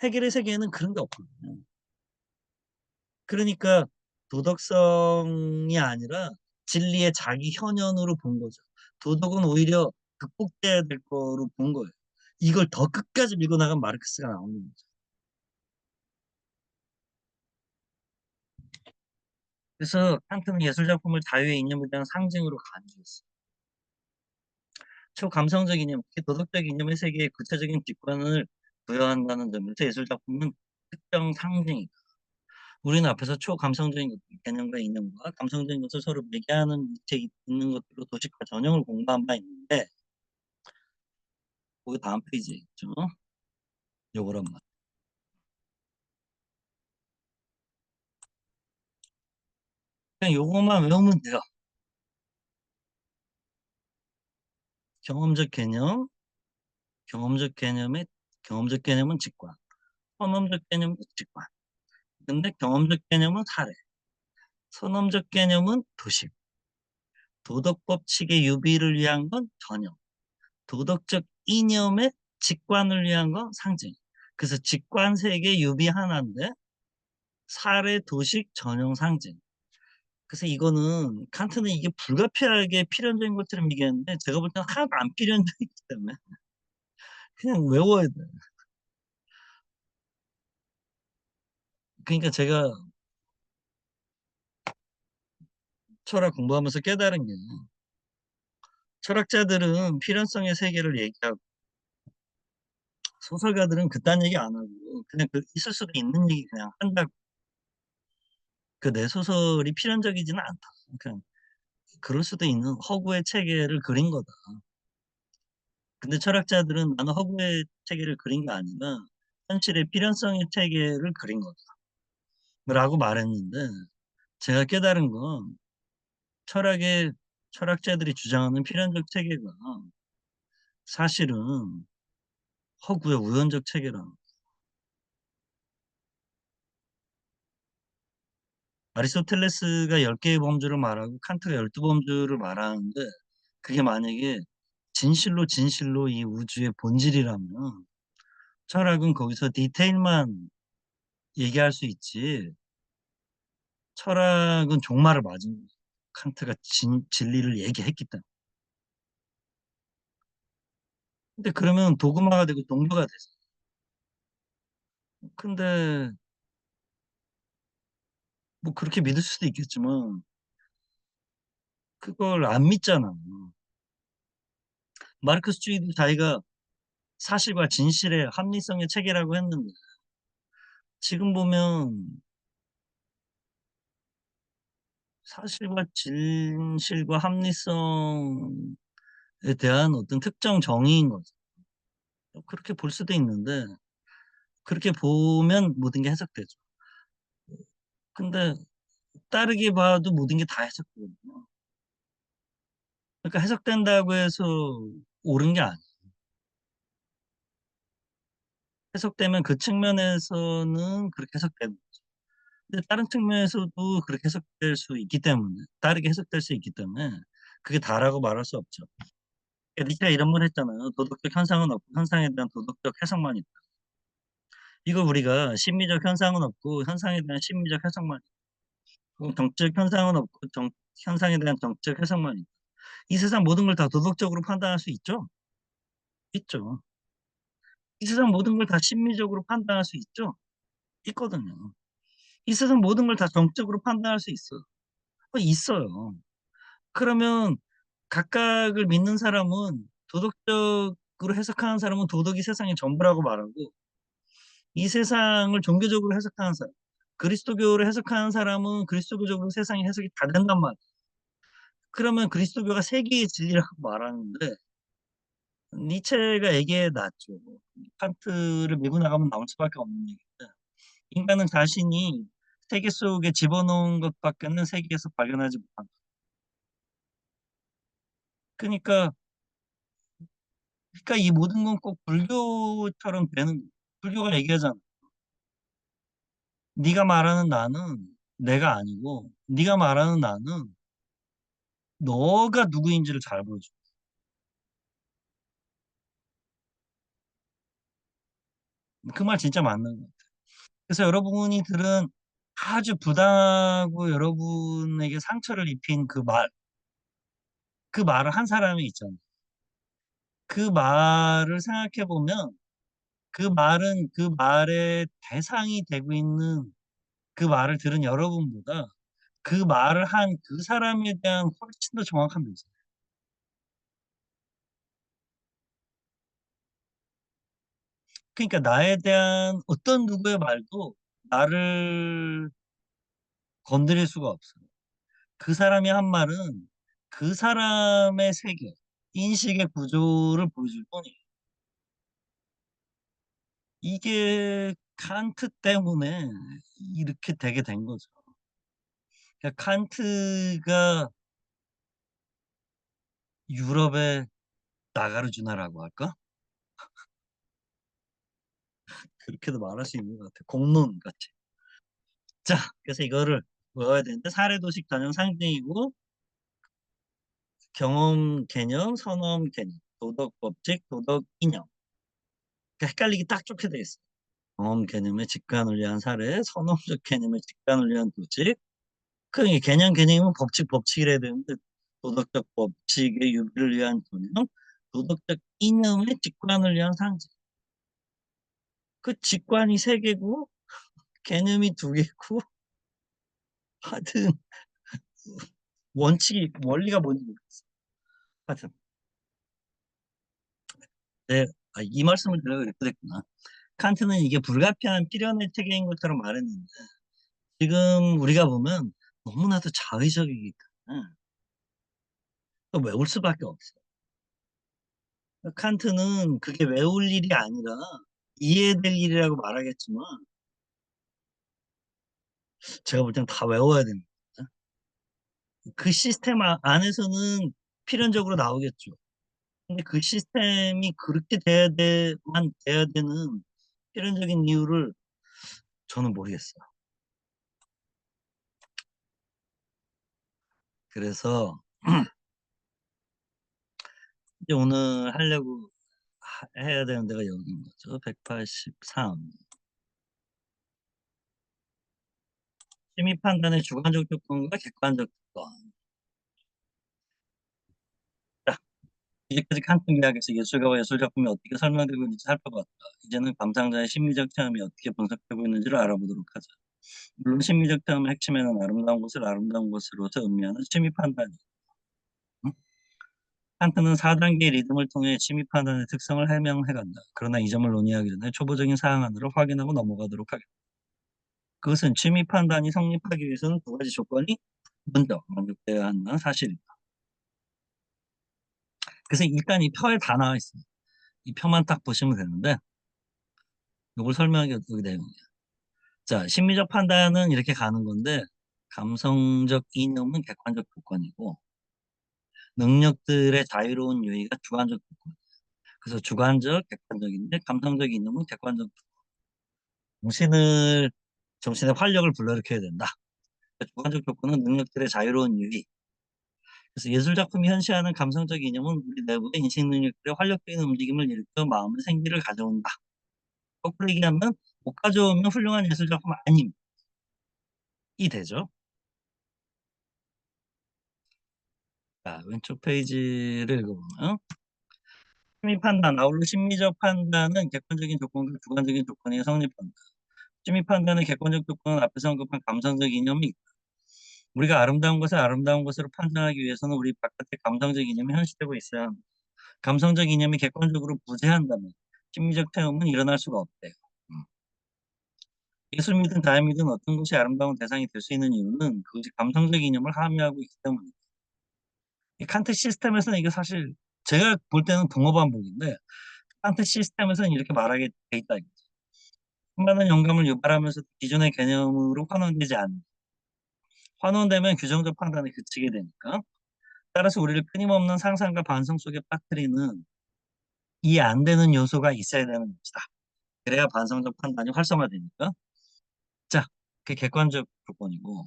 해결의 세계에는 그런 게 없거든요. 그러니까 도덕성이 아니라 진리의 자기 현현으로 본 거죠. 도덕은 오히려 극복돼야 될 거로 본 거예요. 이걸 더 끝까지 밀고 나간 마르크스가 나오는 거죠. 그래서 칸트는 예술작품을 자유의 이념에 대한 상징으로 간주했어요. 초감성적 이념, 특히 도덕적 이념의 세계에 구체적인 직관을 부여한다는 점에서 예술작품은 특정 상징이다. 우리는 앞에서 초감성적인 개념과 이념과 감성적인 것을 서로 매개하는 위치에 있는 것들로 도식화 전형을 공부한 바 있는데, 그 다음 페이지에 있죠. 요거란 말. 그냥 요거만 외우면 돼요. 경험적 개념, 경험적 개념은 직관, 선험적 개념은 직관. 근데 경험적 개념은 사례, 선험적 개념은 도식, 도덕 법칙의 유비를 위한 건 전형, 도덕적 이념의 직관을 위한 건 상징. 그래서 직관 세계 유비 하나인데 사례, 도식, 전형, 상징. 그래서 이거는 칸트는 이게 불가피하게 필연적인 것처럼 얘기했는데, 제가 볼 때는 하나도 안 필연적이기 때문에 그냥 외워야 돼. 그러니까 제가 철학 공부하면서 깨달은 게, 철학자들은 필연성의 세계를 얘기하고 소설가들은 그딴 얘기 안 하고 그냥 그 있을 수도 있는 얘기 그냥 한다고. 그 내 소설이 필연적이지는 않다. 그냥 그럴 수도 있는 허구의 체계를 그린 거다. 근데 철학자들은 나는 허구의 체계를 그린 게 아니라 현실의 필연성의 체계를 그린 거다 라고 말했는데, 제가 깨달은 건 철학의 철학자들이 주장하는 필연적 체계가 사실은 허구의 우연적 체계라는 거예요. 아리스토텔레스가 10개의 범주를 말하고 칸트가 12범주를 말하는데, 그게 만약에 진실로 이 우주의 본질이라면 철학은 거기서 디테일만 얘기할 수 있지, 철학은 종말을 맞은 거죠. 칸트가 진리를 얘기했기 때문에. 근데 그러면 도그마가 되고 종교가 되죠. 근데 뭐 그렇게 믿을 수도 있겠지만 그걸 안 믿잖아. 마르크스주의도 자기가 사실과 진실의 합리성의 체계라고 했는데 지금 보면 사실과 진실과 합리성에 대한 어떤 특정 정의인 거죠. 그렇게 볼 수도 있는데 그렇게 보면 모든 게 해석되죠. 근데 다르게 봐도 모든 게 다 해석되거든요. 그러니까 해석된다고 해서 옳은 게 아니에요. 해석되면 그 측면에서는 그렇게 해석되는 거죠. 근데 다른 측면에서도 그렇게 해석될 수 있기 때문에 다르게 해석될 수 있기 때문에 그게 다라고 말할 수 없죠. 니체가 이런 말 했잖아요. "도덕적 현상은 없고 현상에 대한 도덕적 해석만 있다." 이거 우리가 심리적 현상은 없고 현상에 대한 심리적 해석만 있다. 정적 현상은 없고 현상에 대한 정적 해석만 있다. 이 세상 모든 걸 다 도덕적으로 판단할 수 있죠? 있죠. 이 세상 모든 걸 다 심리적으로 판단할 수 있죠? 있거든요. 이 세상 모든 걸 다 정적으로 판단할 수 있어요. 있어요. 그러면 각각을 믿는 사람은 도덕적으로 해석하는 사람은 도덕이 세상의 전부라고 말하고 이 세상을 종교적으로 해석하는 사람, 그리스도교를 해석하는 사람은 그리스도교적으로 세상의 해석이 다 된단 말이에요. 그러면 그리스도교가 세계의 진리라고 말하는데 니체가 얘기해 놨죠. 칸트를 밀고 나가면 나올 수밖에 없는 얘기인데 인간은 자신이 세계 속에 집어넣은 것밖에는 세계에서 발견하지 못한다. 그니까 이 모든 건 꼭 불교처럼 되는 거예요. 불교가 얘기하잖아. 네가 말하는 나는 내가 아니고 네가 말하는 나는 너가 누구인지를 잘 보여줘. 그 말 진짜 맞는 것 같아요. 그래서 여러분이 들은 아주 부당하고 여러분에게 상처를 입힌 그 말을 한 사람이 있잖아요. 그 말을 생각해 보면 그 말은 그 말의 대상이 되고 있는 그 말을 들은 여러분보다 그 말을 한 그 사람에 대한 훨씬 더 정확한 묘사. 그러니까 나에 대한 어떤 누구의 말도 나를 건드릴 수가 없어요. 그 사람이 한 말은 그 사람의 세계, 인식의 구조를 보여줄 뿐이에요. 이게 칸트 때문에 이렇게 되게 된 거죠. 그러니까 칸트가 유럽의 나가르주나라고 할까? 그렇게도 말할 수 있는 것 같아요. 공론 같이. 자, 그래서 이거를 외워야 되는데 사례도식 전형 상징이고 경험 개념, 선언 개념, 도덕 법칙, 도덕 이념. 그러니까 헷갈리기 딱 좋게 돼 있어요. 경험 개념의 직관을 위한 사례, 선언적 개념의 직관을 위한 도식. 그 개념이면 법칙이라 해야 되는데 도덕적 법칙의 유비를 위한 개념, 도덕적 이념의 직관을 위한 상징. 그 직관이 세 개고 개념이 두 개고 하여튼 원리가 뭔지 모르겠어. 하여튼 네, 이 말씀을 드려야 이렇게 됐구나. 칸트는 이게 불가피한 필연의 체계인 것처럼 말했는데 지금 우리가 보면 너무나도 자의적이기 때문에 또 외울 수밖에 없어요. 칸트는 그게 외울 일이 아니라 이해될 일이라고 말하겠지만 제가 볼 땐 다 외워야 됩니다. 그 시스템 안에서는 필연적으로 나오겠죠. 근데 그 시스템이 그렇게 돼야 되는 필연적인 이유를 저는 모르겠어요. 그래서 이제 오늘 하려고 해야 되는 데가 여기인 거죠. 183. 심의 판단의 주관적 조건과 객관적 조건. 자, 이제까지 칸트 이야기에서 예술가와 예술 작품이 어떻게 설명되고 있는지 살펴봤다. 이제는 감상자의 심리적 체험이 어떻게 분석되고 있는지를 알아보도록 하자. 물론 심리적 체험의 핵심에는 아름다운 것을 아름다운 것으로서 의미하는 심의 판단이. 칸트는 4단계 리듬을 통해 취미 판단의 특성을 해명해간다. 그러나 이 점을 논의하기 전에 초보적인 사항 하나를 확인하고 넘어가도록 하겠다. 그것은 취미 판단이 성립하기 위해서는 두 가지 조건이 먼저 만족돼야 한다는 사실이다. 그래서 일단 이 표에 다 나와 있어요. 이 표만 딱 보시면 되는데 이걸 설명하기 여기 내용이에요. 자, 심리적 판단은 이렇게 가는 건데 감성적 이념은 객관적 조건이고 능력들의 자유로운 유의가 주관적 조건. 그래서 주관적, 객관적인데 감성적 이념은 객관적. 정신의 활력을 불러일으켜야 된다. 주관적 조건은 능력들의 자유로운 유의. 그래서 예술 작품이 현시하는 감성적 이념은 우리 내부의 인식 능력들의 활력적인 움직임을 일으켜 마음의 생기를 가져온다. 거꾸로 얘기하면 못 가져오면 훌륭한 예술 작품 아님이 되죠. 자, 왼쪽 페이지를 읽어보면 심리 판단, 아울러 심리적 판단은 객관적인 조건과 주관적인 조건이 성립한다. 심리 판단의 객관적 조건은 앞에서 언급한 감성적 이념이 있다. 우리가 아름다운 것을 아름다운 것으로 판단하기 위해서는 우리 바깥에 감성적 이념이 현시되고 있어야 합니다. 감성적 이념이 객관적으로 부재한다면 심리적 체험은 일어날 수가 없대요. 음. 예술이든 자연이든 어떤 것이 아름다운 대상이 될 수 있는 이유는 그것이 감성적 이념을 함유하고 있기 때문입니다. 이 칸트 시스템에서는 이게 사실 제가 볼 때는 동어반복인데 칸트 시스템에서는 이렇게 말하게 돼 있다. 수많은 영감을 유발하면서 기존의 개념으로 환원되지 않는 환원되면 규정적 판단에 그치게 되니까 따라서 우리를 끊임없는 상상과 반성 속에 빠뜨리는 이해 안 되는 요소가 있어야 되는 것이다. 그래야 반성적 판단이 활성화되니까. 자, 그게 객관적 조건이고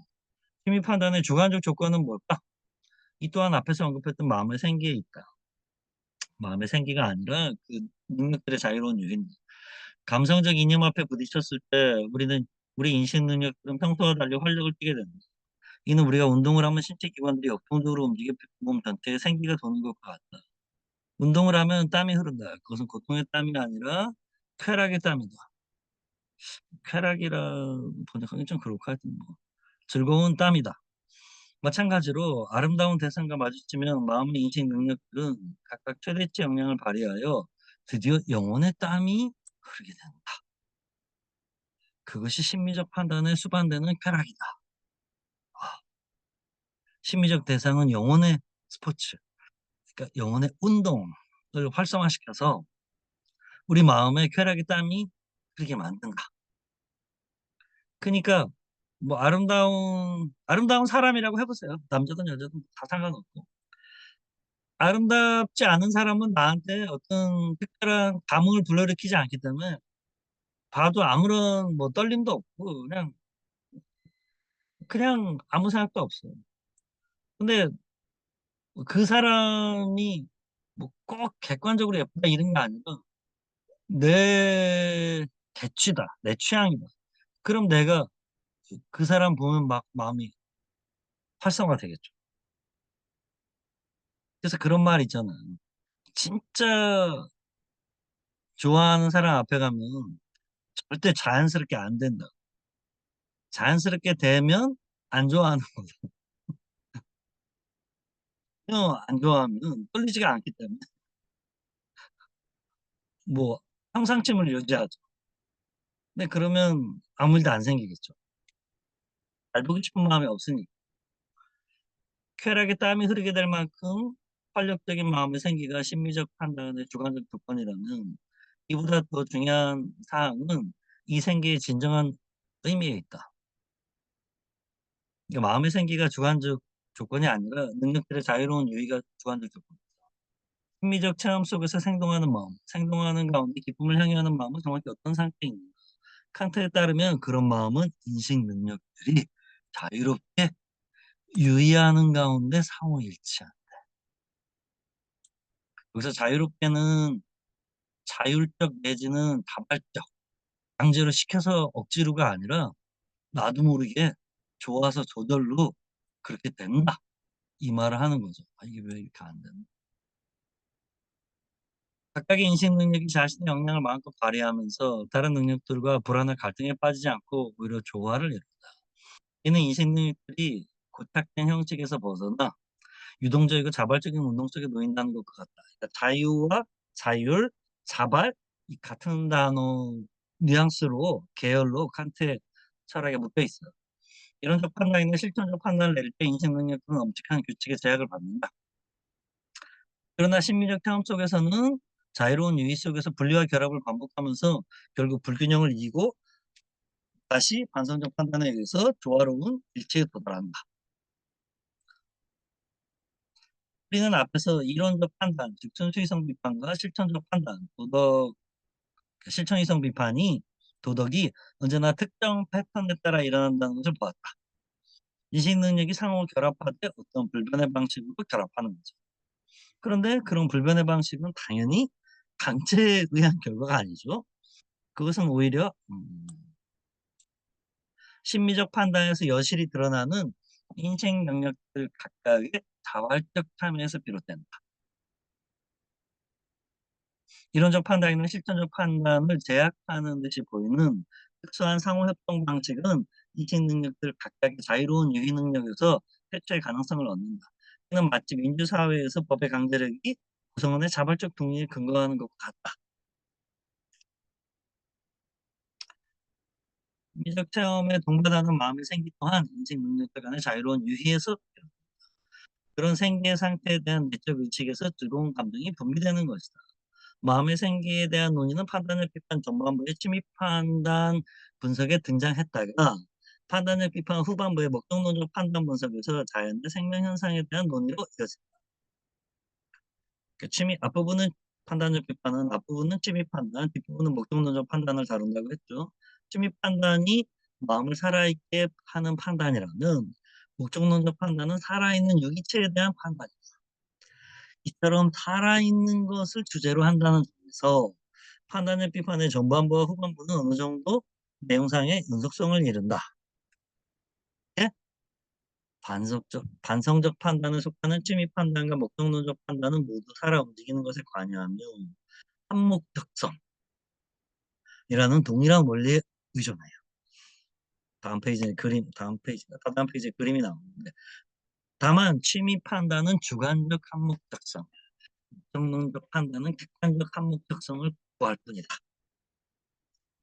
심리 판단의 주관적 조건은 뭘까? 이 또한 앞에서 언급했던 마음의 생기에 있다. 마음의 생기가 아니라 그 능력들의 자유로운 유인. 감성적 이념 앞에 부딪혔을 때 우리 인식 능력들은 평소와 달리 활력을 띠게 된다. 이는 우리가 운동을 하면 신체 기관들이 역동적으로 움직여 몸 전체에 생기가 도는 것과 같다. 운동을 하면 땀이 흐른다. 그것은 고통의 땀이 아니라 쾌락의 땀이다. 쾌락이라 번역하기 좀 그렇고 하여튼 뭐 즐거운 땀이다. 마찬가지로 아름다운 대상과 마주치면 마음의 인식 능력들은 각각 최대치 영향을 발휘하여 드디어 영혼의 땀이 흐르게 된다. 그것이 심리적 판단에 수반되는 쾌락이다. 아, 심리적 대상은 영혼의 스포츠, 그러니까 영혼의 운동을 활성화시켜서 우리 마음에 쾌락의 땀이 흐르게 만든다. 그러니까 뭐 아름다운 사람이라고 해보세요. 남자든 여자든 다 상관없고 아름답지 않은 사람은 나한테 어떤 특별한 감흥을 불러일으키지 않기 때문에 봐도 아무런 뭐 떨림도 없고 그냥 아무 생각도 없어요. 근데 그 사람이 뭐 꼭 객관적으로 예쁘다 이런 게 아니라 내 개취다, 내 취향이다. 그럼 내가 그 사람 보면 막 마음이 활성화되겠죠. 그래서 그런 말 있잖아요. 진짜 좋아하는 사람 앞에 가면 절대 자연스럽게 안 된다. 자연스럽게 되면 안 좋아하는 거죠. 안 좋아하면 떨리지가 않기 때문에 뭐 평상심을 유지하죠. 근데 그러면 아무 일도 안 생기겠죠. 잘 보고 싶은 마음이 없으니 쾌락의 땀이 흐르게 될 만큼 활력적인 마음의 생기가 심리적 판단의 주관적 조건이라면 이보다 더 중요한 사항은 이 생기의 진정한 의미에 있다. 그러니까 마음의 생기가 주관적 조건이 아니라 능력들의 자유로운 유의가 주관적 조건. 심리적 체험 속에서 생동하는 마음, 생동하는 가운데 기쁨을 향유하는 마음은 정확히 어떤 상태인가? 칸트에 따르면 그런 마음은 인식 능력들이 자유롭게 유의하는 가운데 상호일치한. 여기서 자유롭게는 자율적 내지는 다발적, 강제로 시켜서 억지로가 아니라 나도 모르게 좋아서 저절로 그렇게 된다. 이 말을 하는 거죠. 아, 이게 왜 이렇게 안 되나? 각각의 인식 능력이 자신의 역량을 마음껏 발휘하면서 다른 능력들과 불안한 갈등에 빠지지 않고 오히려 조화를 이룬다. 이는 인식 능력들이 고착된 형식에서 벗어나 유동적이고 자발적인 운동 속에 놓인다는 것 같다. 그러니까 자유와 자율, 자발 이 같은 단어 뉘앙스로 계열로 칸트의 철학에 묶여 있어요. 이론적 판단이나 실천적 판단을 내릴 때 인식 능력은 엄격한 규칙의 제약을 받는다. 그러나 심리적 체험 속에서는 자유로운 유의 속에서 분리와 결합을 반복하면서 결국 불균형을 이기고 다시 반성적 판단에 의해서 조화로운 일치에 도달한다. 우리는 앞에서 이론적 판단, 즉 순수이성 비판과 실천적 판단, 실천이성 비판이 도덕이 언제나 특정 패턴에 따라 일어난다는 것을 보았다. 인식 능력이 상호 결합하되 어떤 불변의 방식으로 결합하는 거죠. 그런데 그런 불변의 방식은 당연히 강제에 의한 결과가 아니죠. 그것은 오히려 심리적 판단에서 여실히 드러나는 인식 능력들 각각의 자발적 참여에서 비롯된다. 이론적 판단이나 실천적 판단을 제약하는 듯이 보이는 특수한 상호협동 방식은 인식 능력들 각각의 자유로운 유희 능력에서 해체의 가능성을 얻는다. 이는 마치 민주사회에서 법의 강제력이 구성원의 자발적 동의에 근거하는 것과 같다. 미적 체험에 동반하는 마음이 생기 또한 인식 능력들 간의 자유로운 유희에서 그런 생기의 상태에 대한 내적 의식에서 들어온 감정이 분비되는 것이다. 마음의 생기에 대한 논의는 판단력 비판 전반부의 침입 판단 분석에 등장했다가 판단력 비판 후반부의 목적론적 판단 분석에서 자연의 생명 현상에 대한 논의로 이어진다. 그 침입 앞부분은 판단력 비판은 앞부분은 침입 판단, 뒷부분은 목적론적 판단을 다룬다고 했죠. 침입 판단이 마음을 살아있게 하는 판단이라면 목적론적 판단은 살아있는 유기체에 대한 판단. 이처럼 살아있는 것을 주제로 한다는 점에서 판단의 비판의 전반부와 후반부는 어느 정도 내용상의 연속성을 이룬다. 예? 반성적 판단을 속하는 취미 판단과 목적론적 판단은 모두 살아 움직이는 것에 관여하며 한목적성이라는 동일한 원리에 의존해요. 다음 페이지에 그림이 나오는데 다만 취미 판단은 주관적 한목적성, 목적론적 판단은 객관적 한목적성을 구할 뿐이다.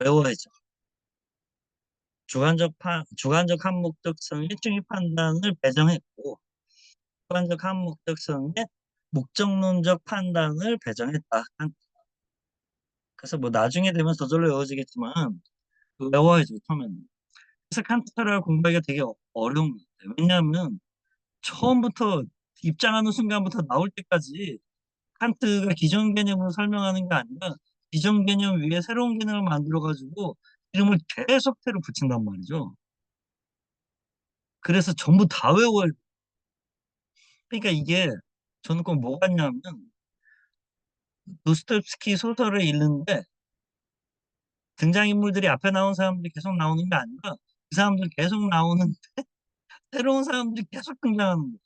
외워야죠. 주관적 한목적성의 중위 판단을 배정했고 주관적 한목적성의 목적론적 판단을 배정했다. 그래서 뭐 나중에 되면 저절로 외워지겠지만 외워야죠 처음에는. 그래서 칸트 철학을 공부하기가 되게 어려운 것 같아요. 왜냐하면 처음부터 입장하는 순간부터 나올 때까지 칸트가 기존 개념을 설명하는 게 아니라 기존 개념 위에 새로운 개념을 만들어 가지고 이름을 계속 새로 붙인단 말이죠. 그래서 전부 다 외워야 그러니까 이게 저는 꼭 뭐 같냐면 도스토옙스키 소설을 읽는데 등장인물들이 앞에 나온 사람들이 계속 나오는 게 아니라 그 사람들 계속 나오는 새로운 사람들이 계속 등장하는 거예요.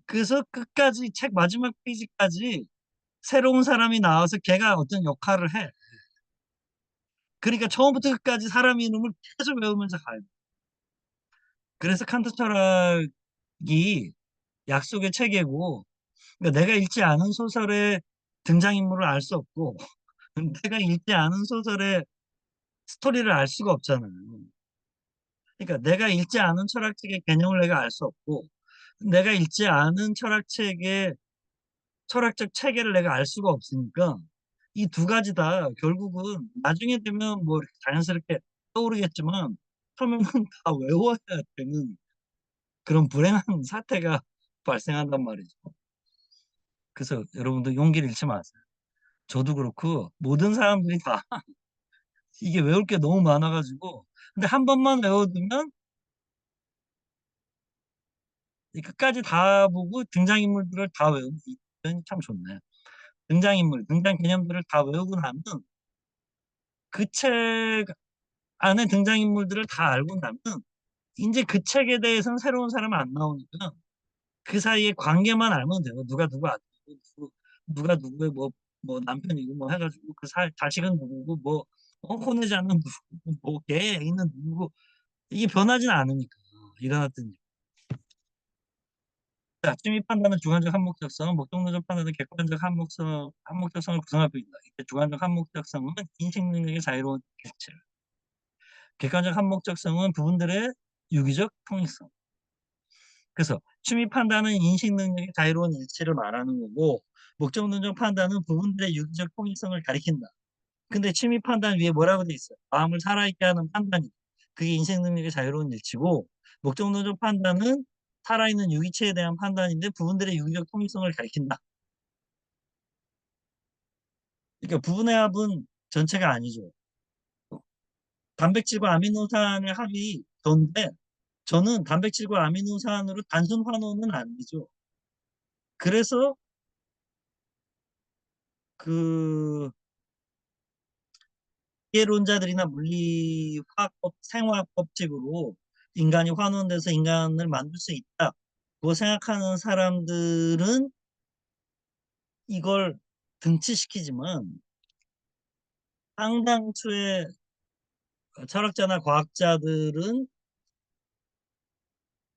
그래서 끝까지 책 마지막 페이지까지 새로운 사람이 나와서 걔가 어떤 역할을 해. 그러니까 처음부터 끝까지 사람 이름을 계속 외우면서 가요. 그래서 칸트 철학이 약속의 체계고 그러니까 내가 읽지 않은 소설의 등장인물을 알 수 없고 내가 읽지 않은 소설의 스토리를 알 수가 없잖아요. 그러니까 내가 읽지 않은 철학책의 개념을 내가 알 수 없고 내가 읽지 않은 철학책의 철학적 체계를 내가 알 수가 없으니까 이 두 가지 다 결국은 나중에 되면 뭐 이렇게 자연스럽게 떠오르겠지만 처음에는 다 외워야 되는 그런 불행한 사태가 발생한단 말이죠. 그래서 여러분도 용기를 잃지 마세요. 저도 그렇고 모든 사람들이 다 이게 외울 게 너무 많아가지고 근데 한 번만 외워두면 이 끝까지 다 보고 등장인물들을 다 외우면 이 표현이 참 좋네. 등장 개념들을 다 외우고 나면 그 책 안에 등장인물들을 다 알고 나면 이제 그 책에 대해서는 새로운 사람은 안 나오니까 그 사이의 관계만 알면 돼요. 누가 누구 아들이고 누가 누구의 뭐 남편이고 뭐 해가지고 자식은 누구고 뭐 혼외자는 누구고 뭐걔 애인은 누구고 이게 변하진 않으니까 일어났던 일. 자, 취미 판단은 주관적 한목적성, 목적론적 판단은 객관적 한목적성을 구성하고 있다. 이때 주관적 한목적성은 인식 능력의 자유로운 일치를. 객관적 한목적성은 부분들의 유기적 통일성. 그래서 취미 판단은 인식 능력의 자유로운 일치를 말하는 거고, 목적론적 판단은 부분들의 유기적 통일성을 가리킨다. 근데 취미 판단 위에 뭐라고 돼 있어요? 마음을 살아있게 하는 판단이다. 그게 인식 능력의 자유로운 일치고, 목적론적 판단은 살아있는 유기체에 대한 판단인데 부분들의 유기적 통일성을 가리킨다. 그러니까 부분의 합은 전체가 아니죠. 단백질과 아미노산의 합이 전데 저는 단백질과 아미노산으로 단순 환원은 아니죠. 그래서 그 이해론자들이나 물리화학법, 생화학 법칙으로 인간이 환원돼서 인간을 만들 수 있다. 고 생각하는 사람들은 이걸 등치시키지만 상당수의 철학자나 과학자들은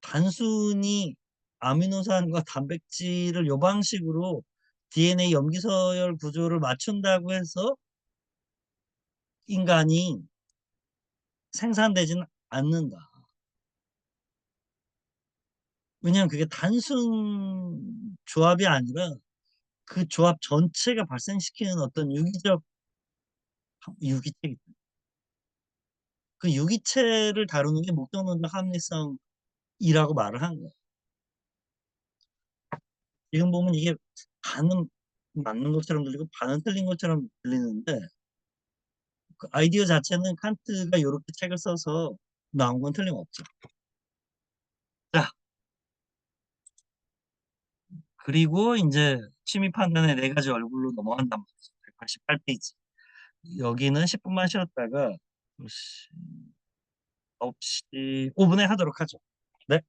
단순히 아미노산과 단백질을 요 방식으로 DNA 염기서열 구조를 맞춘다고 해서 인간이 생산되지는 않는다. 왜냐하면 그게 단순 조합이 아니라 그 조합 전체가 발생시키는 어떤 유기체, 그 유기체를 다루는 게 목적론적 합리성이라고 말을 한 거예요. 지금 보면 이게 반은 맞는 것처럼 들리고 반은 틀린 것처럼 들리는데 그 아이디어 자체는 칸트가 이렇게 책을 써서 나온 건 틀림없죠. 자, 그리고 이제 취미 판단의 네 가지 얼굴로 넘어간단 말이죠. 188페이지. 여기는 10분만 쉬었다가 9시 5분에 하도록 하죠. 네.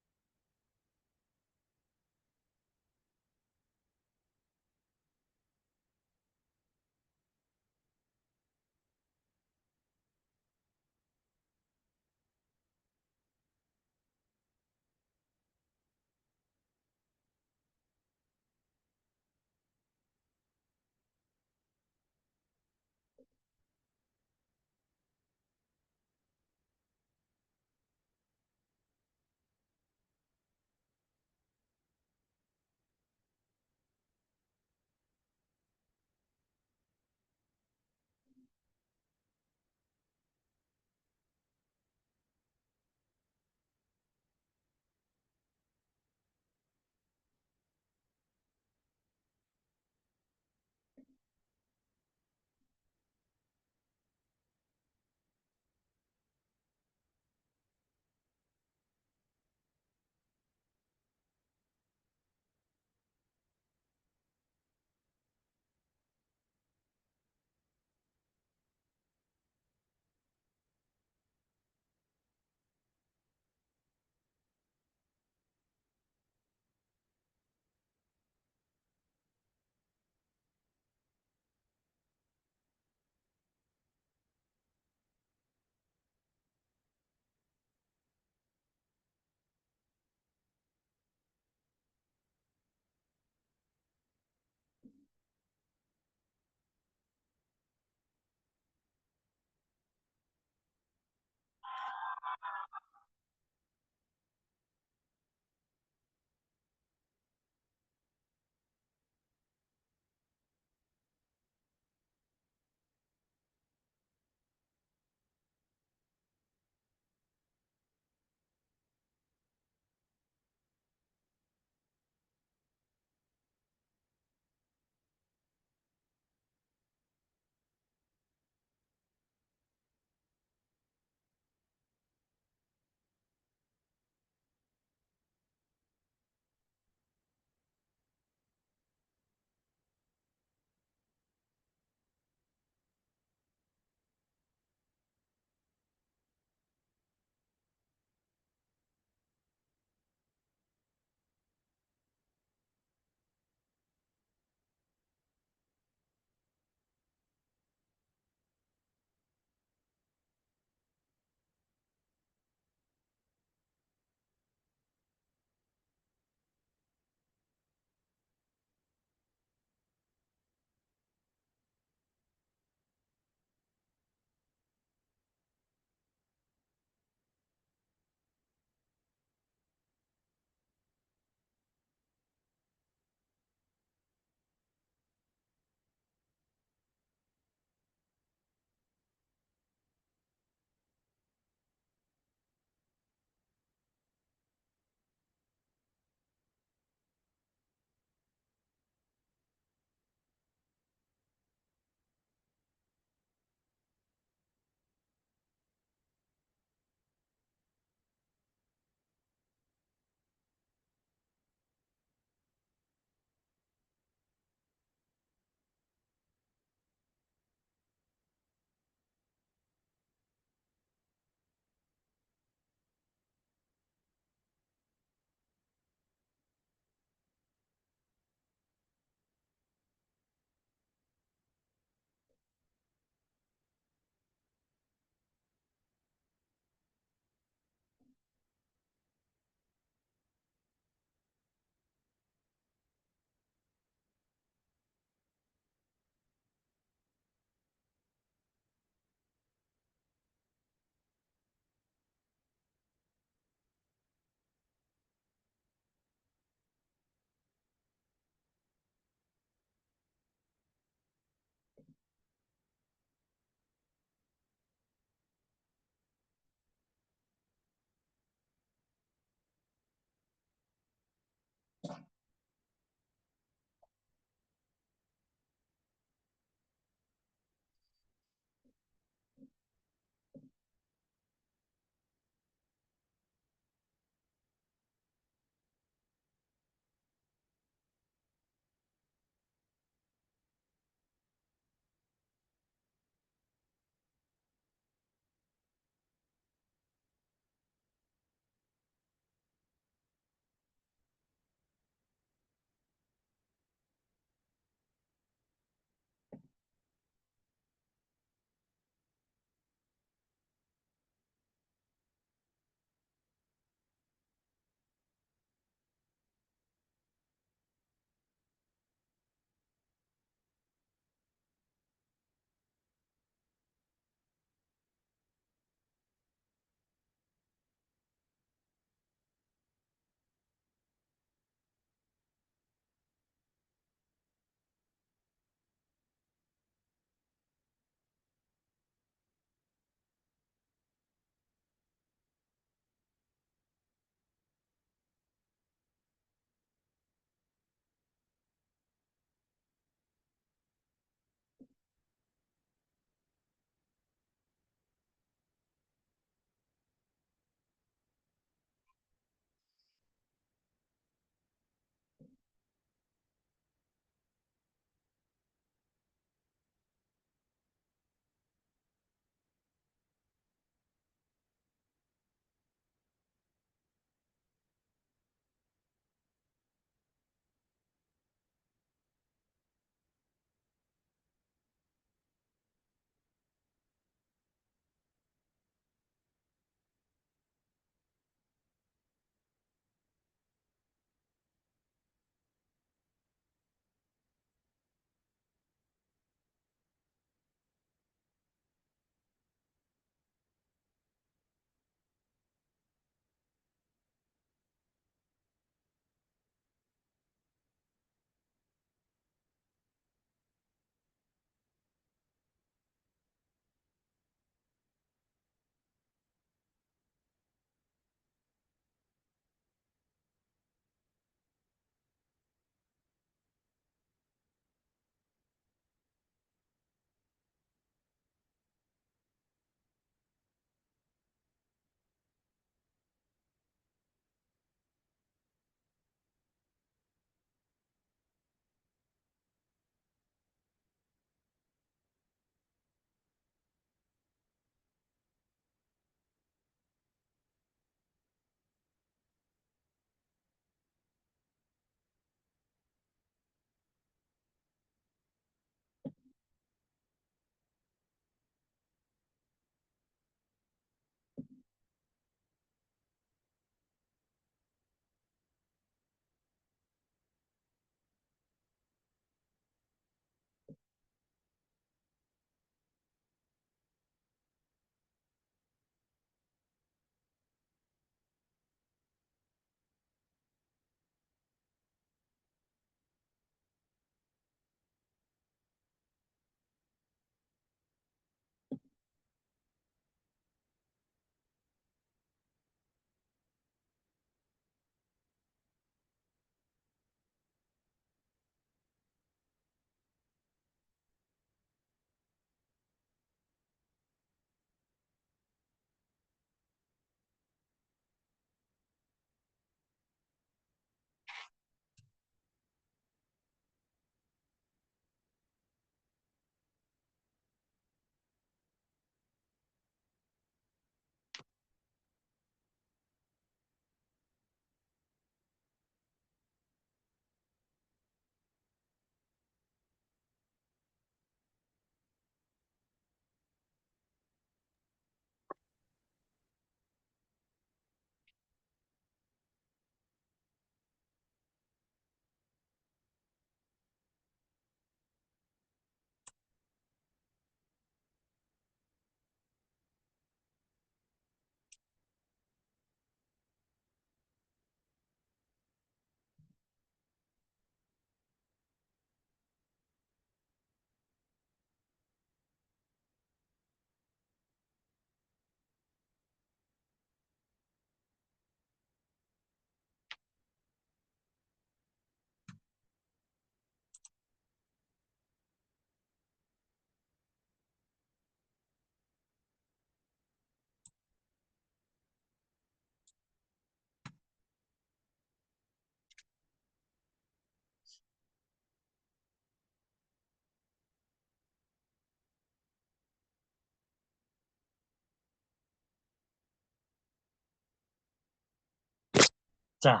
자,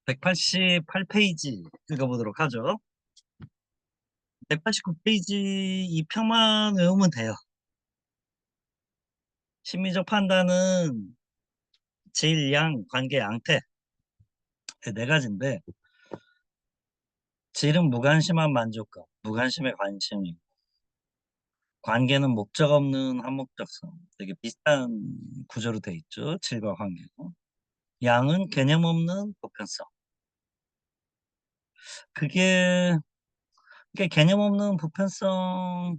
188페이지 읽어보도록 하죠. 189페이지 이 평만 외우면 돼요. 심리적 판단은 질, 양, 관계, 양태 네 가지인데, 질은 무관심한 만족감, 무관심의 관심이고, 관계는 목적 없는 한목적성, 되게 비슷한 구조로 돼 있죠. 질과 관계고. 양은 개념 없는 보편성. 그게, 그게 개념 없는 보편성,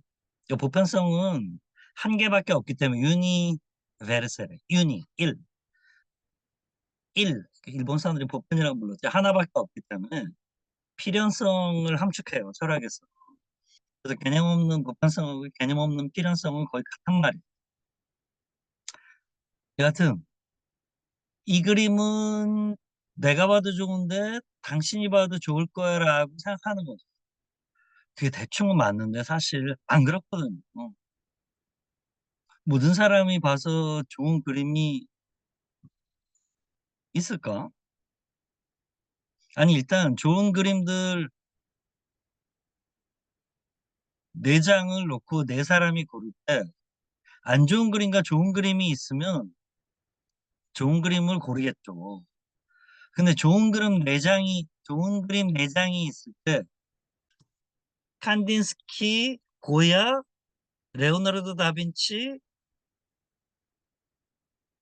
이 보편성은 한 개밖에 없기 때문에 유니베르셀, 유니, 일본 사람들이 보편이라고 불렀죠. 하나밖에 없기 때문에 필연성을 함축해요, 철학에서. 그래서 개념 없는 보편성하고 개념 없는 필연성은 거의 같은 말이에요. 여하튼 이 그림은 내가 봐도 좋은데 당신이 봐도 좋을 거야라고 생각하는 거죠. 그게 대충은 맞는데 사실 안 그렇거든요. 모든 사람이 봐서 좋은 그림이 있을까? 아니, 일단 좋은 그림들 네 장을 놓고 네 사람이 고를 때 안 좋은 그림과 좋은 그림이 있으면 좋은 그림을 고르겠죠. 근데 좋은 그림 네 장이 있을 때 칸딘스키, 고야, 레오나르도 다빈치,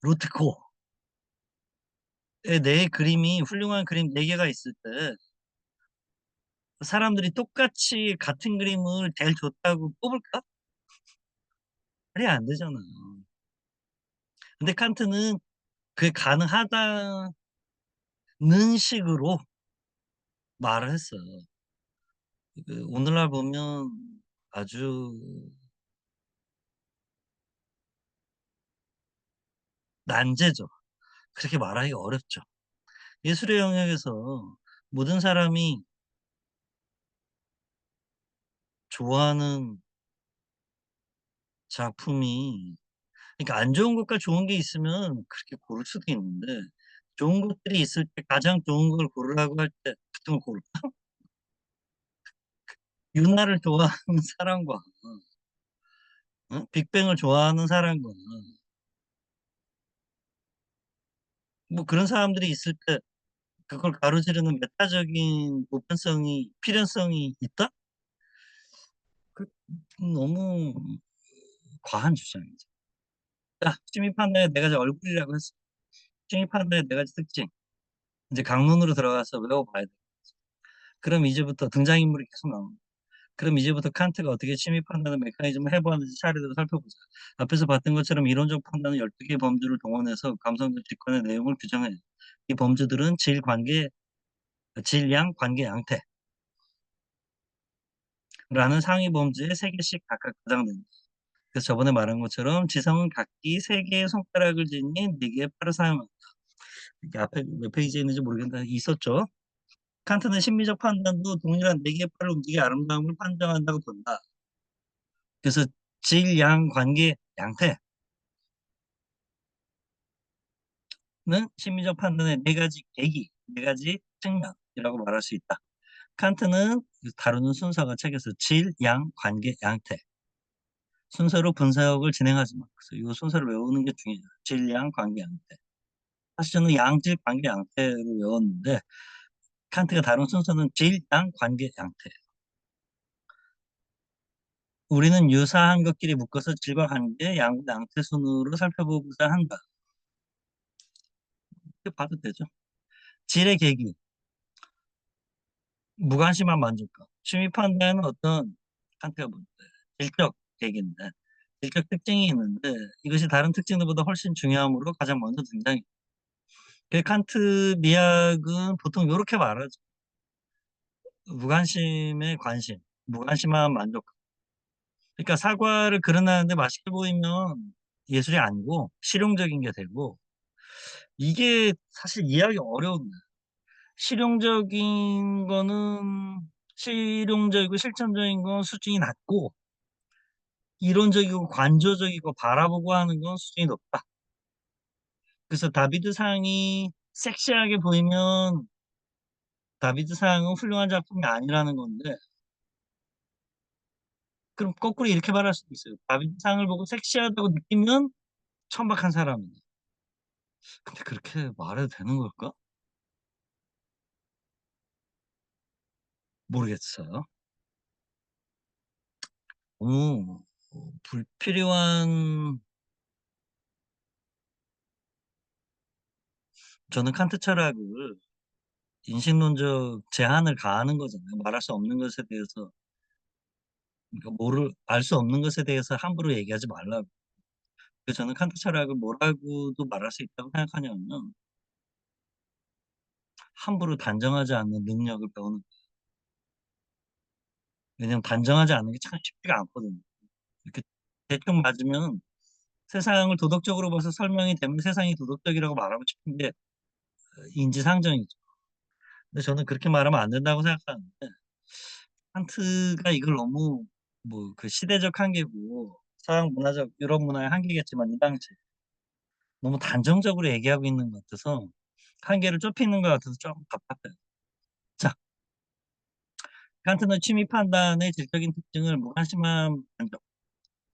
로트코의 네 그림이 훌륭한 그림 네 개가 있을 때 사람들이 똑같이 같은 그림을 제일 좋다고 뽑을까? 말이 안 되잖아. 근데 칸트는 그게 가능하다는 식으로 말을 했어요. 오늘날 보면 아주 난제죠. 그렇게 말하기 어렵죠. 예술의 영역에서 모든 사람이 좋아하는 작품이, 그러니까 안 좋은 것과 좋은 게 있으면 그렇게 고를 수도 있는데 좋은 것들이 있을 때 가장 좋은 걸 고르라고 할 때 같은 걸 고를 윤나를 좋아하는 사람과 빅뱅을 좋아하는 사람과 뭐 그런 사람들이 있을 때 그걸 가로지르는 메타적인 보편성이 필연성이 있다? 그 너무 과한 주장이죠. 자, 취미판단의 네 가지 얼굴이라고 했어. 취미판단의 네 가지 특징. 이제 강론으로 들어가서 외워봐야 돼. 그럼 이제부터 등장인물이 계속 나옵니다. 그럼 이제부터 칸트가 어떻게 취미 판단의 메커니즘을 해보았는지 차례대로 살펴보자. 앞에서 봤던 것처럼 이론적 판단은 12개의 범주를 동원해서 감성적 직관의 내용을 규정해. 이 범주들은 질, 관계, 질, 양, 관계, 양태라는 상위 범주에 3개씩 각각 가장된다. 그래서 저번에 말한 것처럼 지성은 각기 3개의 손가락을 지닌 4개의 팔을 사용한다. 이게 앞에 몇 페이지에 있는지 모르겠는데 있었죠. 칸트는 심리적 판단도 동일한 4개의 팔을 움직여 아름다움을 판정한다고 본다. 그래서 질, 양, 관계, 양태는 심리적 판단의 네 가지 계기, 네 가지 측면이라고 말할 수 있다. 칸트는 다루는 순서가 책에서 질, 양, 관계, 양태 순서로 분석을 진행하지만 그래서 이 순서를 외우는 게 중요해요. 질, 양, 관계, 양태. 사실 저는 양질, 관계, 양태를 외웠는데 칸트가 다룬 순서는 질, 양, 관계, 양태. 우리는 유사한 것끼리 묶어서 질과 관계, 양, 양태 순으로 살펴보고자 한다. 이렇게 봐도 되죠. 질의 계기, 무관심한 만족감. 취미 판단은 어떤 칸트가 볼 때 질적 계기인데 질적 특징이 있는데 이것이 다른 특징들보다 훨씬 중요함으로 가장 먼저 등장해요. 그 칸트 미학은 보통 이렇게 말하죠. 무관심의 관심, 무관심한 만족감. 그러니까 사과를 그려놨는데 맛있게 보이면 예술이 아니고 실용적인 게 되고 이게 사실 이해하기 어려운데 실용적인 거는 실용적이고 실천적인 건 수준이 낮고 이론적이고 관조적이고 바라보고 하는 건 수준이 높다. 그래서 다비드상이 섹시하게 보이면 다비드상은 훌륭한 작품이 아니라는 건데, 그럼 거꾸로 이렇게 말할 수도 있어요. 다비드상을 보고 섹시하다고 느끼면 천박한 사람이다. 근데 그렇게 말해도 되는 걸까? 모르겠어요. 너무 불필요한. 저는 칸트 철학을 인식론적 제한을 가하는 거잖아요. 말할 수 없는 것에 대해서, 그러니까 뭐를 알 수 없는 것에 대해서 함부로 얘기하지 말라고. 그래서 저는 칸트 철학을 뭐라고도 말할 수 있다고 생각하냐면, 함부로 단정하지 않는 능력을 배우는. 왜냐면 단정하지 않는 게 참 쉽지가 않거든요. 이렇게 대충 맞으면 세상을 도덕적으로 봐서 설명이 되면 세상이 도덕적이라고 말하고 싶은 게 인지상정이죠. 근데 저는 그렇게 말하면 안 된다고 생각하는데, 칸트가 이걸 너무 뭐 그 시대적 한계고 서양 문화적 유럽 문화의 한계겠지만 이 당시 너무 단정적으로 얘기하고 있는 것 같아서 한계를 좁히는 것 같아서 좀 답답해요. 자, 칸트는 취미 판단의 질적인 특징을 무관심한 만족,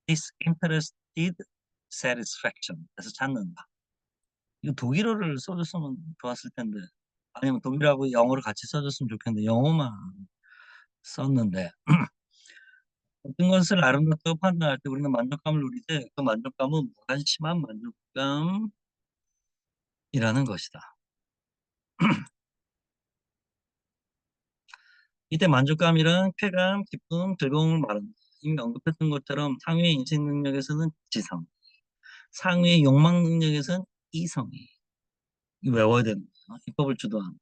disinterested satisfaction에서 찾는다. 이거 독일어를 써줬으면 좋았을 텐데, 아니면 독일어하고 영어를 같이 써줬으면 좋겠는데 영어만 썼는데, 어떤 것을 아름답다고 판단할 때 우리는 만족감을 누리되 그 만족감은 무관심한 만족감이라는 것이다. 이때 만족감이란 쾌감, 기쁨, 즐거움을 말한다. 이미 언급했던 것처럼 상위의 인식 능력에서는 지성, 상위의 욕망 능력에서는 이성이 외워야 되는 거야. 입법을 주도한다.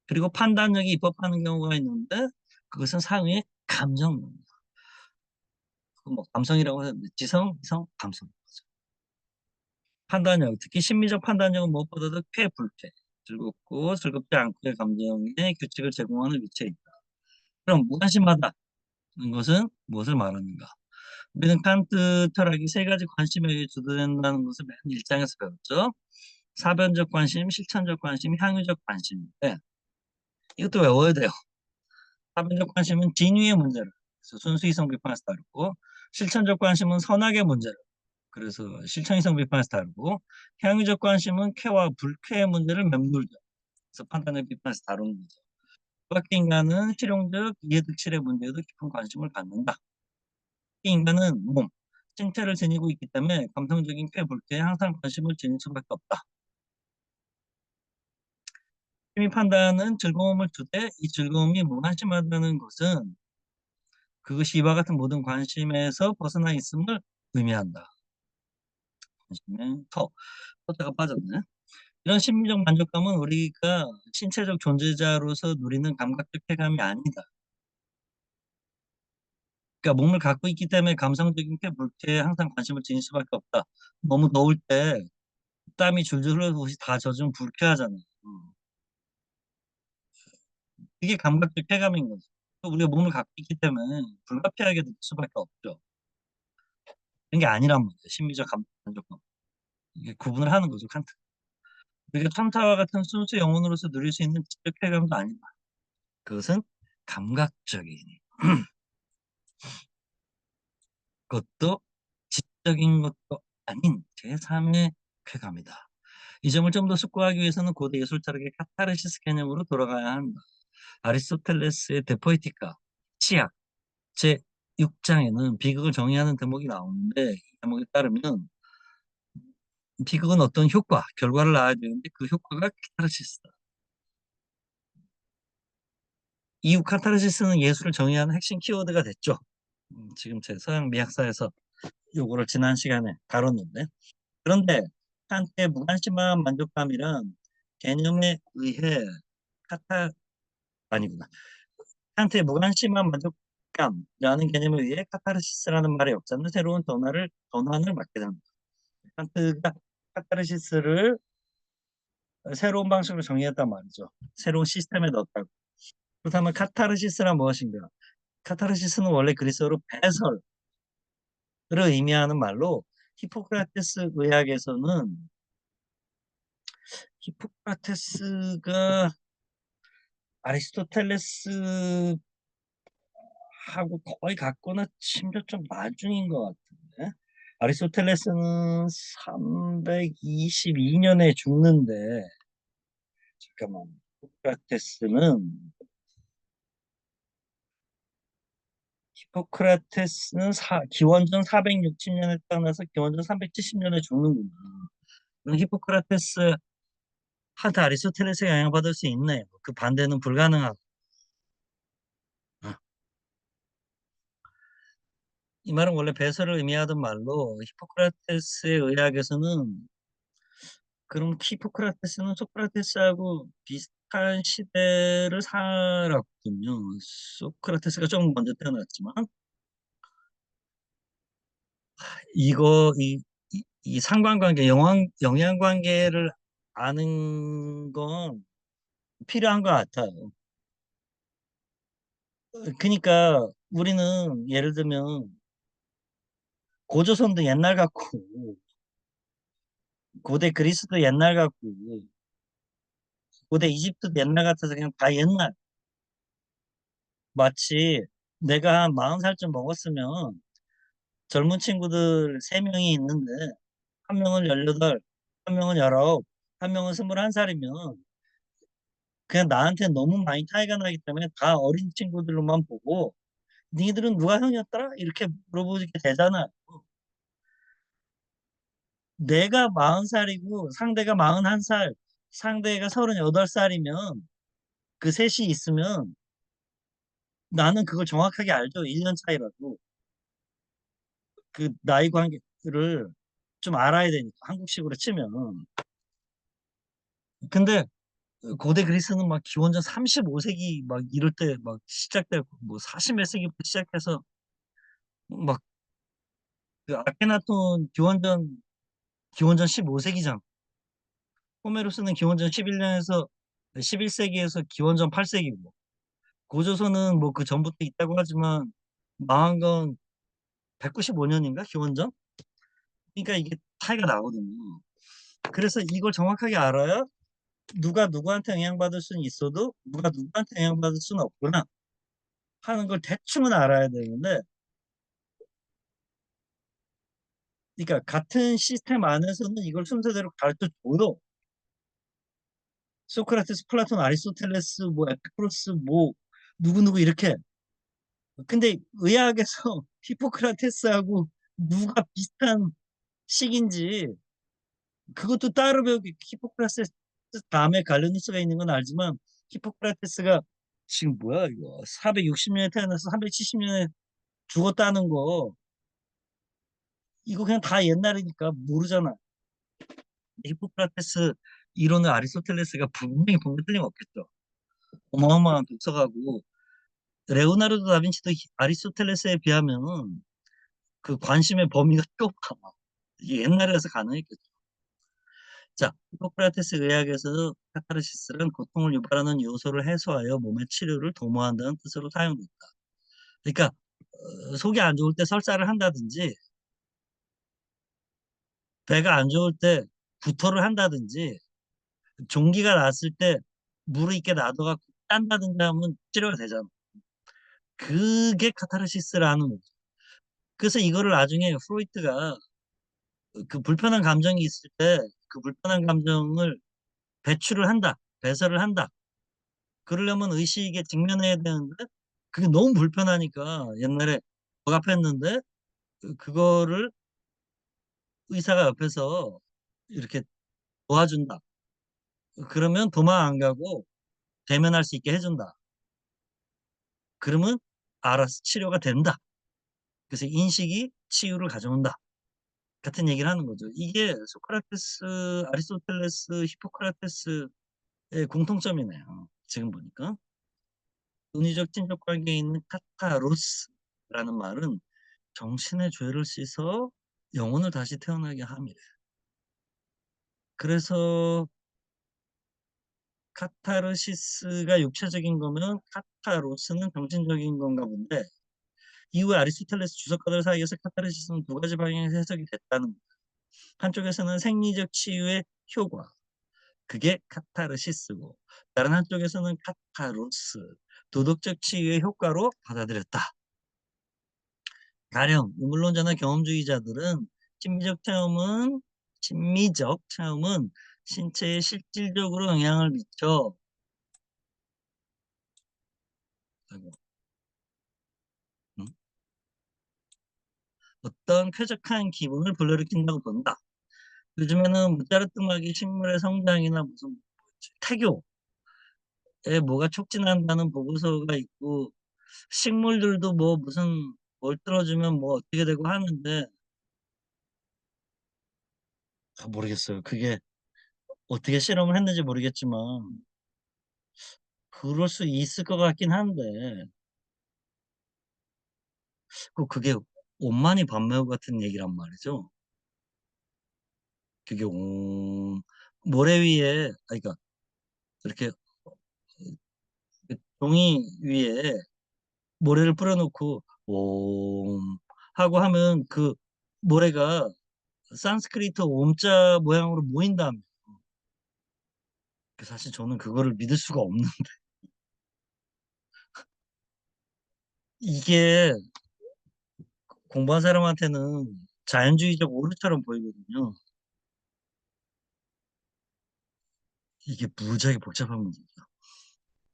그리고 판단력이 입법하는 경우가 있는데 그것은 상위의 감정 능력. 뭐 감성이라고 하는데 지성, 이성, 감성. 판단력, 특히 심리적 판단력은 무엇보다도 쾌, 불쾌, 즐겁고 즐겁지 않고의 감정의 규칙을 제공하는 위치에 있다. 그럼 무관심하다는 것은 무엇을 말하는가? 우리는 칸트 철학이 세 가지 관심에 주도된다는 것을 맨 1장에서 배웠죠. 사변적 관심, 실천적 관심, 향유적 관심인데 이것도 외워야 돼요. 사변적 관심은 진위의 문제를, 그래서 순수이성 비판에서 다루고, 실천적 관심은 선악의 문제를, 그래서 실천이성 비판에서 다루고, 향유적 관심은 쾌와 불쾌의 문제를 맴돌죠. 그래서 판단의 비판에서 다루는 거죠. 또한 인간은 실용적 이해득실의 문제에도 깊은 관심을 갖는다. 이 인간은 몸, 신체를 지니고 있기 때문에 감성적인 쾌, 불쾌에 항상 관심을 지닐 수밖에 없다. 심리 판단은 즐거움을 주되 이 즐거움이 무관심하다는 것은 그것이 이와 같은 모든 관심에서 벗어나 있음을 의미한다. 관심의 터자가 빠졌네. 이런 심리적 만족감은 우리가 신체적 존재자로서 누리는 감각적 쾌감이 아니다. 그러니까 몸을 갖고 있기 때문에 감성적인 쾌, 불쾌에 항상 관심을 지닐 수밖에 없다. 너무 더울 때 땀이 줄줄 흘러서 옷이 다 젖으면 불쾌하잖아요. 이게 감각적 쾌감인 거죠. 또 우리가 몸을 갖고 있기 때문에 불가피하게 느낄 수밖에 없죠. 그런 게 아니란 말이에요. 심리적 만족감. 이게 구분을 하는 거죠, 칸트. 우리가 천사와 같은 순수 영혼으로서 누릴 수 있는 지적 쾌감도 아니다. 그것은 감각적인 것도 지적인 것도 아닌 제3의 쾌감이다. 이 점을 좀 더 숙고하기 위해서는 고대 예술 철학의 카타르시스 개념으로 돌아가야 한다. 아리스토텔레스의 데포에티카, 치약 제6장에는 비극을 정의하는 대목이 나오는데 이 대목에 따르면 비극은 어떤 효과, 결과를 낳아야 되는데 그 효과가 카타르시스다. 이후 카타르시스는 예술을 정의하는 핵심 키워드가 됐죠. 지금 제 서양 미학사에서 요거를 지난 시간에 다뤘는데, 그런데 칸트의 무관심한 만족감이란 개념에 의해 카타 아니구나. 칸트의 무관심한 만족감이라는 개념에 의해 카타르시스라는 말의 역사는 새로운 전환을 맞게 됩니다. 칸트가 카타르시스를 새로운 방식으로 정의했단 말이죠. 새로운 시스템에 넣었다고. 그렇다면 카타르시스란 무엇인가? 카타르시스는 원래 그리스어로 배설, 의미하는 말로 히포크라테스 의학에서는 히포크라테스가 아리스토텔레스하고 거의 같거나 심지어 좀 나중인 것 같은데 아리스토텔레스는 322년에 죽는데 잠깐만 히포크라테스는 기원전 460년에 태어나서 기원전 370년에 죽는구나. 그럼 히포크라테스한테 아리스토텔레스가 영향받을 수 있네요. 그 반대는 불가능하고. 어. 이 말은 원래 배설을 의미하던 말로 히포크라테스의 의학에서는 그럼 히포크라테스는 소크라테스하고 비슷한 시대를 살았군요. 소크라테스가 좀 먼저 태어났지만 이거 이 상관관계, 영향관계를 아는 건 필요한 것 같아요. 그러니까 우리는 예를 들면 고조선도 옛날 같고 고대 그리스도 옛날 같고 고대 이집트도 옛날 같아서 그냥 다 옛날. 마치 내가 한 40살쯤 먹었으면 젊은 친구들 3명이 있는데 한 명은 18, 한 명은 19, 한 명은 21살이면 그냥 나한테 너무 많이 차이가 나기 때문에 다 어린 친구들로만 보고 니들은 누가 형이었더라? 이렇게 물어보게 되잖아. 내가 40살이고 상대가 41살, 상대가 38살이면 그 셋이 있으면 나는 그걸 정확하게 알죠. 1년 차이라도. 그 나이 관계를 좀 알아야 되니까 한국식으로 치면. 근데 고대 그리스는 막 기원전 35세기 막 이럴 때 막 시작되고 뭐 40 몇 세기부터 시작해서 막 그 아케나톤 기원전 15세기잖아. 호메로스는 기원전 11년에서 11세기에서 기원전 8세기고 고조선은 뭐 그 전부터 있다고 하지만 망한 건 195년인가 기원전? 그러니까 이게 차이가 나거든요. 그래서 이걸 정확하게 알아야 누가 누구한테 영향받을 수는 있어도 누가 누구한테 영향받을 수는 없구나 하는 걸 대충은 알아야 되는데 그러니까 같은 시스템 안에서는 이걸 순서대로 가르쳐 줘도 소크라테스, 플라톤, 아리스토텔레스, 뭐 에피쿠로스, 뭐 누구누구 이렇게 근데 의학에서 히포크라테스하고 누가 비슷한 식인지 그것도 따로 배우기 히포크라테스 다음에 갈르누스가 있는 건 알지만 히포크라테스가 지금 뭐야 이거 460년에 태어나서 370년에 죽었다는 거 이거 그냥 다 옛날이니까 모르잖아. 히포크라테스 이론을 아리스토텔레스가 분명히 본 게 틀림없겠죠. 어마어마한 독서가고 레오나르도 다빈치도 아리스토텔레스에 비하면 그 관심의 범위가 좁아. 이게 옛날에서 가능했겠죠. 자, 히포크라테스 의학에서 카타르시스는 고통을 유발하는 요소를 해소하여 몸의 치료를 도모한다는 뜻으로 사용됐다. 그러니까 속이 안 좋을 때 설사를 한다든지 배가 안 좋을 때 구토를 한다든지 종기가 났을 때 무르익게 놔둬갖고 딴다든지 하면 치료가 되잖아. 그게 카타르시스라는 거죠. 그래서 이거를 나중에 프로이트가 그 불편한 감정이 있을 때 그 불편한 감정을 배출을 한다, 배설을 한다. 그러려면 의식에 직면해야 되는데 그게 너무 불편하니까 옛날에 억압했는데 그거를 의사가 옆에서 이렇게 도와준다. 그러면 도망 안 가고 대면할 수 있게 해준다. 그러면 알아서 치료가 된다. 그래서 인식이 치유를 가져온다. 같은 얘기를 하는 거죠. 이게 소크라테스, 아리스토텔레스, 히포크라테스의 공통점이네요. 지금 보니까. 은유적 친족 관계에 있는 카타로스라는 말은 정신의 죄를 씻어 영혼을 다시 태어나게 함이래. 그래서 카타르시스가 육체적인 거면 카타로스는 정신적인 건가 본데 이후에 아리스토텔레스 주석가들 사이에서 카타르시스는 두 가지 방향에서 해석이 됐다는 거예요. 한쪽에서는 생리적 치유의 효과, 그게 카타르시스고, 다른 한쪽에서는 카타로스, 도덕적 치유의 효과로 받아들였다. 가령 우물론자나 경험주의자들은 심미적 체험은 신체에 실질적으로 영향을 미쳐 아이고, 음? 어떤 쾌적한 기분을 불러일으킨다고 본다. 요즘에는 모차르트 음악이 식물의 성장이나 무슨 태교에 뭐가 촉진한다는 보고서가 있고, 식물들도 뭐 무슨 뭘 들어주면 뭐 어떻게 되고 하는데, 모르겠어요. 그게 어떻게 실험을 했는지 모르겠지만 그럴 수 있을 것 같긴 한데, 그게 온만이 반매우 같은 얘기란 말이죠. 그게 모래 위에, 그러니까 이렇게 종이 위에 모래를 뿌려놓고 옴 하고 하면 그 모래가 산스크리트 옴자 모양으로 모인다며. 사실 저는 그거를 믿을 수가 없는 이게 공부한 사람한테는 자연주의적 오류처럼 보이거든요. 이게 무지하게 복잡한 문제죠.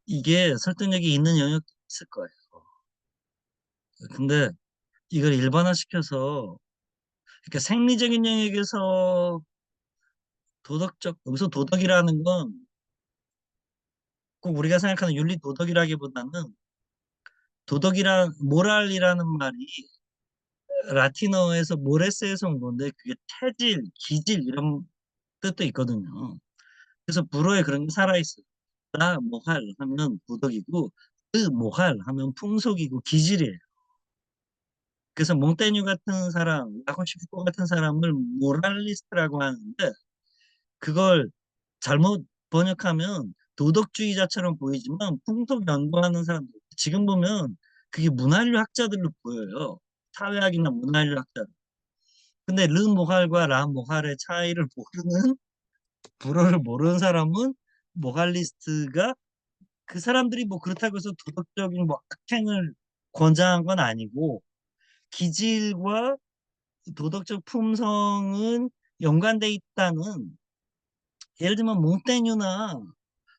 이게 설득력이 있는 영역도 있을 거예요. 근데 이걸 일반화시켜서, 그러니까 생리적인 영역에서 여기서 도덕이라는 건 꼭 우리가 생각하는 윤리 도덕이라기보다는 모랄이라는 말이 라틴어에서 모레스에서 온 건데 그게 태질, 기질 이런 뜻도 있거든요. 그래서 불어에 그런 게 살아있어요. 나 모할 하면 도덕이고, 모할 하면 풍속이고 기질이에요. 그래서 몽테뉴 같은 사람, 라코시푸코 같은 사람을 모랄리스트라고 하는데, 그걸 잘못 번역하면 도덕주의자처럼 보이지만 풍속 연구하는 사람들 지금 보면 그게 문화인류 학자들로 보여요. 사회학이나 문화인류 학자. 근데 르 모할과 라 모할의 차이를 모르는 불어를 모르는 사람은 모할리스트가, 그 사람들이 뭐 그렇다고 해서 도덕적인 뭐 악행을 권장한 건 아니고 기질과 도덕적 품성은 연관돼 있다는, 예를 들면 몽테뉴나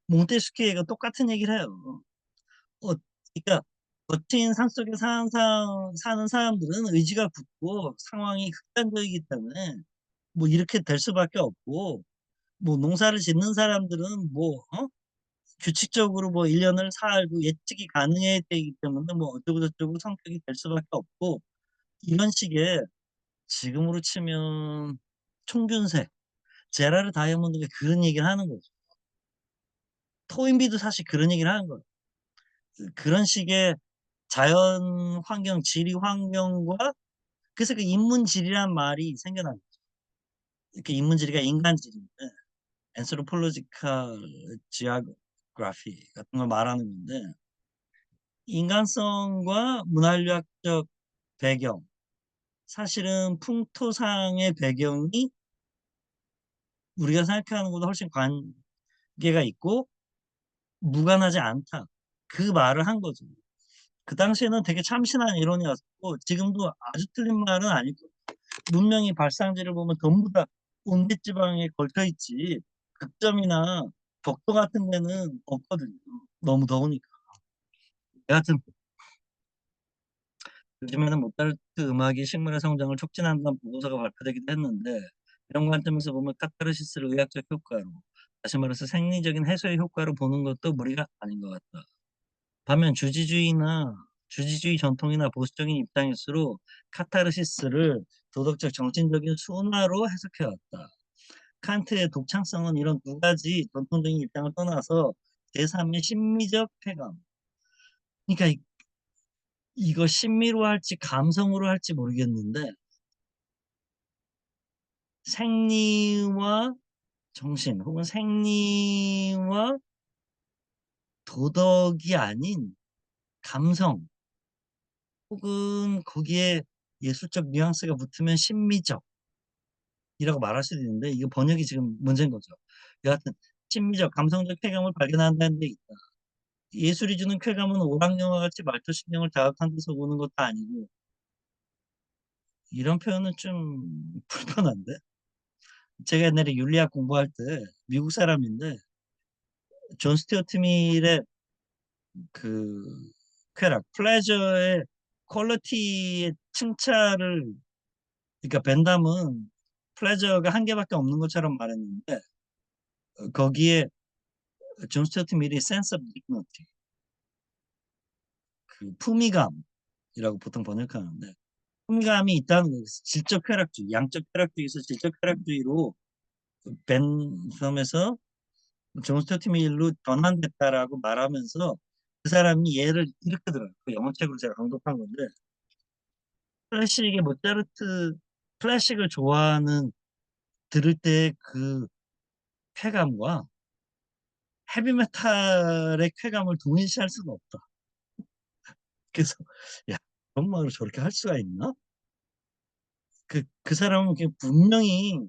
몽테스키에가 똑같은 얘기를 해요. 어, 그러니까 거친 산속에 사는 사람들은 의지가 굳고 상황이 극단적이기 때문에 뭐 이렇게 될 수밖에 없고, 뭐 농사를 짓는 사람들은 뭐 규칙적으로 뭐 1년을 살고 예측이 가능해야 되기 때문에 뭐 어쩌고 저쩌고 성격이 될 수밖에 없고, 이런 식의, 지금으로 치면 총균세, 제라르 다이아몬드가 그런 얘기를 하는 거죠. 토인비도 사실 그런 얘기를 하는 거예요. 그런 식의 자연 환경, 지리 환경과, 그래서 그 인문지리란 말이 생겨난 거죠. 이렇게 인문지리가 인간지리인데 anthropological geography 같은 걸 말하는 건데, 인간성과 문화인류학적 배경, 사실은 풍토상의 배경이 우리가 생각하는 것보다 훨씬 관계가 있고 무관하지 않다. 그 말을 한 거죠. 그 당시에는 되게 참신한 이론이었고 지금도 아주 틀린 말은 아니고, 문명의 발상지를 보면 전부 다 온대지방에 걸쳐 있지 극점이나 벽도 같은 데는 없거든요. 너무 더우니까. 여하튼 요즘에는 모차르트 음악이 식물의 성장을 촉진한다는 보고서가 발표되기도 했는데, 이런 관점에서 보면 카타르시스를 의학적 효과로, 다시 말해서 생리적인 해소의 효과로 보는 것도 무리가 아닌 것 같다. 반면 주지주의 전통이나 보수적인 입장일수록 카타르시스를 도덕적 정신적인 순화로 해석해왔다. 칸트의 독창성은 이런 두 가지 전통적인 입장을 떠나서 제3의 심미적 쾌감. 그러니까 이거 심미로 할지 감성으로 할지 모르겠는데, 생리와 정신 혹은 생리와 도덕이 아닌 감성, 혹은 거기에 예술적 뉘앙스가 붙으면 심미적이라고 말할 수도 있는데 이거 번역이 지금 문제인 거죠. 여하튼 심미적, 감성적 쾌감을 발견한다는 데 있다. 예술이 주는 쾌감은 오락영화 같이 말초신경을 자극한 데서 오는 것도 아니고 이런 표현은 좀 불편한데? 제가 옛날에 윤리학 공부할 때 미국 사람인데 존 스튜어트 밀의 그 쾌락, 플레저의 퀄리티의 칭찬을 그러니까 벤담은 플레저가 한 개밖에 없는 것처럼 말했는데 거기에 존 스튜어트 밀이 센스 오브 디그니티 그 품위감이라고 보통 번역하는데 풍감이 있다는 거예요. 질적 쾌락주의, 양적 쾌락주의에서 질적 쾌락주의로 벤섬에서 존 스튜어트 밀로 전환됐다라고 말하면서 그 사람이 예를 이렇게 들어요. 그 영어책으로 제가 강독한 건데 클래식의 모차르트 클래식을 좋아하는 들을 때 그 쾌감과 헤비메탈의 쾌감을 동일시할 수가 없다. 그래서 야 그런 말을 저렇게 할 수가 있나? 그 사람은 그냥 분명히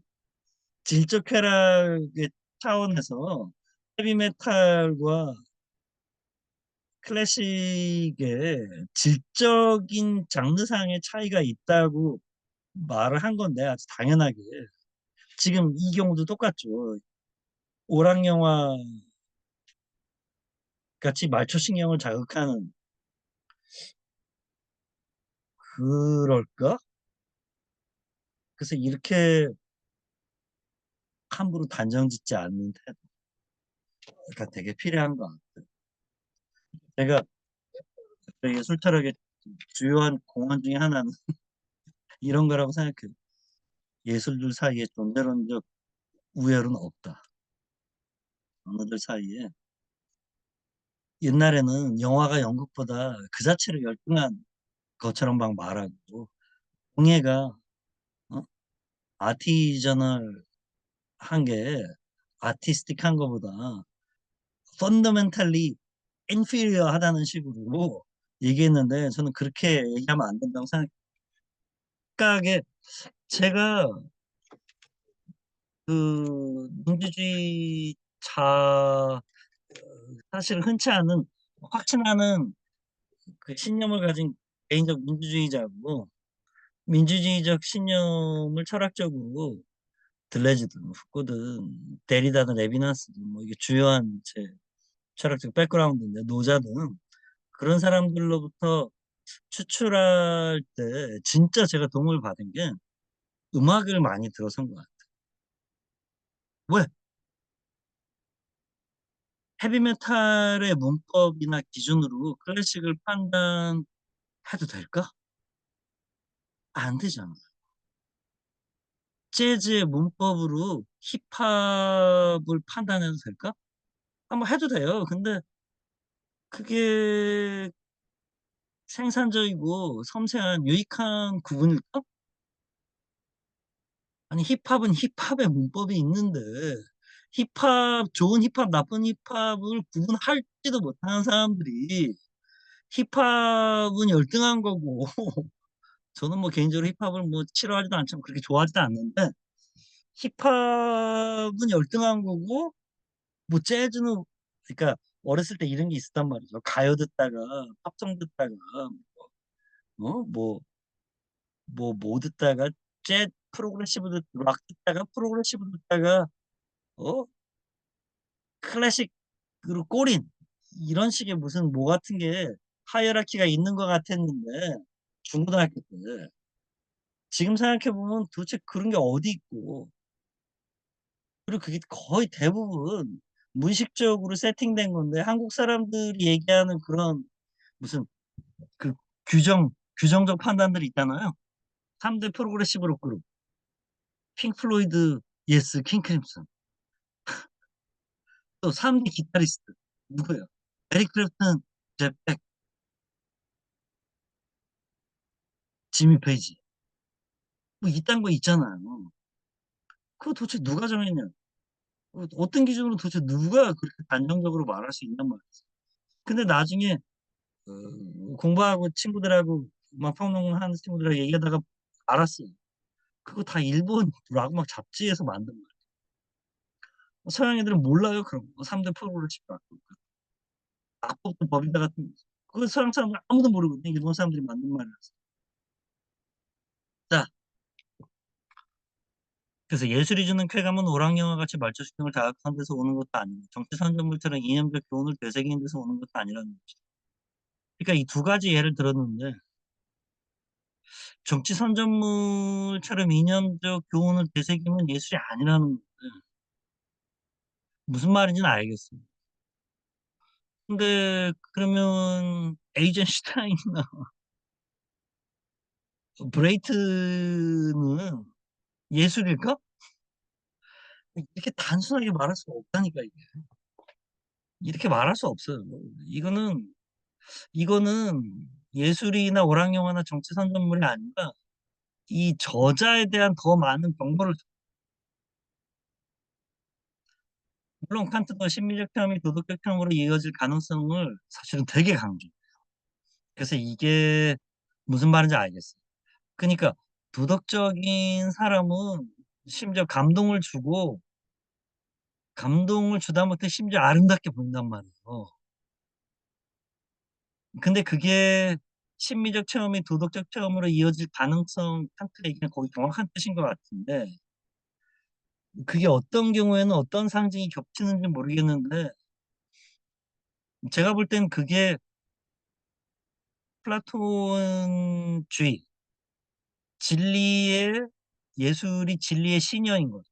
질적 쾌락의 차원에서 헤비메탈과 클래식의 질적인 장르상의 차이가 있다고 말을 한 건데 아주 당연하게 지금 이 경우도 똑같죠. 오락영화 같이 말초신경을 자극하는 그럴까? 그래서 이렇게 함부로 단정짓지 않는 태도가 되게 필요한 것 같아요. 제가 예술 철학의 주요한 공헌 중에 하나는 이런 거라고 생각해요. 예술들 사이에 존재론적 우열은 없다. 언어들 사이에 옛날에는 영화가 연극보다 그 자체로 열등한 것처럼 막 말하고 공예가 어? 아티저널 한 게 아티스틱한 것보다 펀더멘탈리 인피리어 하다는 식으로 얘기했는데 저는 그렇게 얘기하면 안 된다고 생각하게 제가 그 민주주의 자 사실 흔치 않은 확신하는 그 신념을 가진 개인적 민주주의자고 민주주의적 신념을 철학적으로 들레즈든 후코든 데리다든 레비나스든 뭐 이게 주요한 제 철학적 백그라운드인데 노자든 그런 사람들로부터 추출할 때 진짜 제가 도움을 받은 게 음악을 많이 들어선 것 같아요. 왜? 헤비메탈의 문법이나 기준으로 클래식을 판단해도 될까? 안 되잖아. 재즈의 문법으로 힙합을 판단해도 될까? 한번 해도 돼요. 근데 그게 생산적이고 섬세한 유익한 구분일까? 아니 힙합은 힙합의 문법이 있는데 힙합 좋은 힙합 나쁜 힙합을 구분할지도 못하는 사람들이 힙합은 열등한 거고 저는 뭐 개인적으로 힙합을 뭐 싫어하지도 않지만 그렇게 좋아하지도 않는데 힙합은 열등한 거고 뭐 재즈는 그러니까 어렸을 때 이런 게 있었단 말이죠. 가요 듣다가 팝송 듣다가 뭐 듣다가 재 프로그레시브 락 듣다가 프로그레시브 듣다가 어 클래식으로 꼬린 이런 식의 무슨 뭐 같은 게 하이어라키가 있는 것 같았는데 중고등학교 때 지금 생각해 보면 도대체 그런 게 어디 있고 그리고 그게 거의 대부분 무의식적으로 세팅된 건데 한국 사람들이 얘기하는 그런 무슨 그 규정적 판단들이 있잖아요. 3대 프로그레시브 록 그룹 핑크 플로이드, 예스, 킹 크림슨 또 3대 기타리스트 누구예요? 에릭 클랩튼, 제 백, 지미 페이지 뭐 이딴 거 있잖아요. 그거 도대체 누가 정했냐? 어떤 기준으로 도대체 누가 그렇게 단정적으로 말할 수 있냔 말이지. 근데 나중에 공부하고 친구들하고 막 평론하는 친구들이랑 얘기하다가 알았어요. 그거 다 일본라고 막 잡지에서 만든 거예요. 서양 애들은 몰라요 그런 거. 3대 프로그램 집합국. 악법도 법인다 같은 그 서양 사람들 아무도 모르거든요. 일본 사람들이 만든 말이라서. 자, 그래서 예술이 주는 쾌감은 오락영화 같이 말초신경을 자극하는 데서 오는 것도 아니고 정치 선전물처럼 이념적 교훈을 되새기는 데서 오는 것도 아니라는 거죠. 그러니까 이 두 가지 예를 들었는데 정치 선전물처럼 이념적 교훈을 되새기면 예술이 아니라는 건데 무슨 말인지는 알겠어요. 근데 그러면 에이젠슈타인이나 브레이트는 예술일까? 이렇게 단순하게 말할 수가 없다니까 이게. 이렇게 말할 수 없어요. 이거는 예술이나 오락영화나 정치 선전물이 아니라 이 저자에 대한 더 많은 정보를 물론 칸트도 심리적 체험이 도덕적 체험으로 이어질 가능성을 사실은 되게 강조해요. 그래서 이게 무슨 말인지 알겠어요. 그러니까 도덕적인 사람은 심지어 감동을 주다 못해 심지어 아름답게 보인단 말이에요. 근데 그게 심미적 체험이 도덕적 체험으로 이어질 가능성 칸트가 얘기한 거의 정확한 뜻인 것 같은데 그게 어떤 경우에는 어떤 상징이 겹치는지 모르겠는데 제가 볼 땐 그게 플라톤주의, 진리의 예술이 진리의 시녀인 거죠.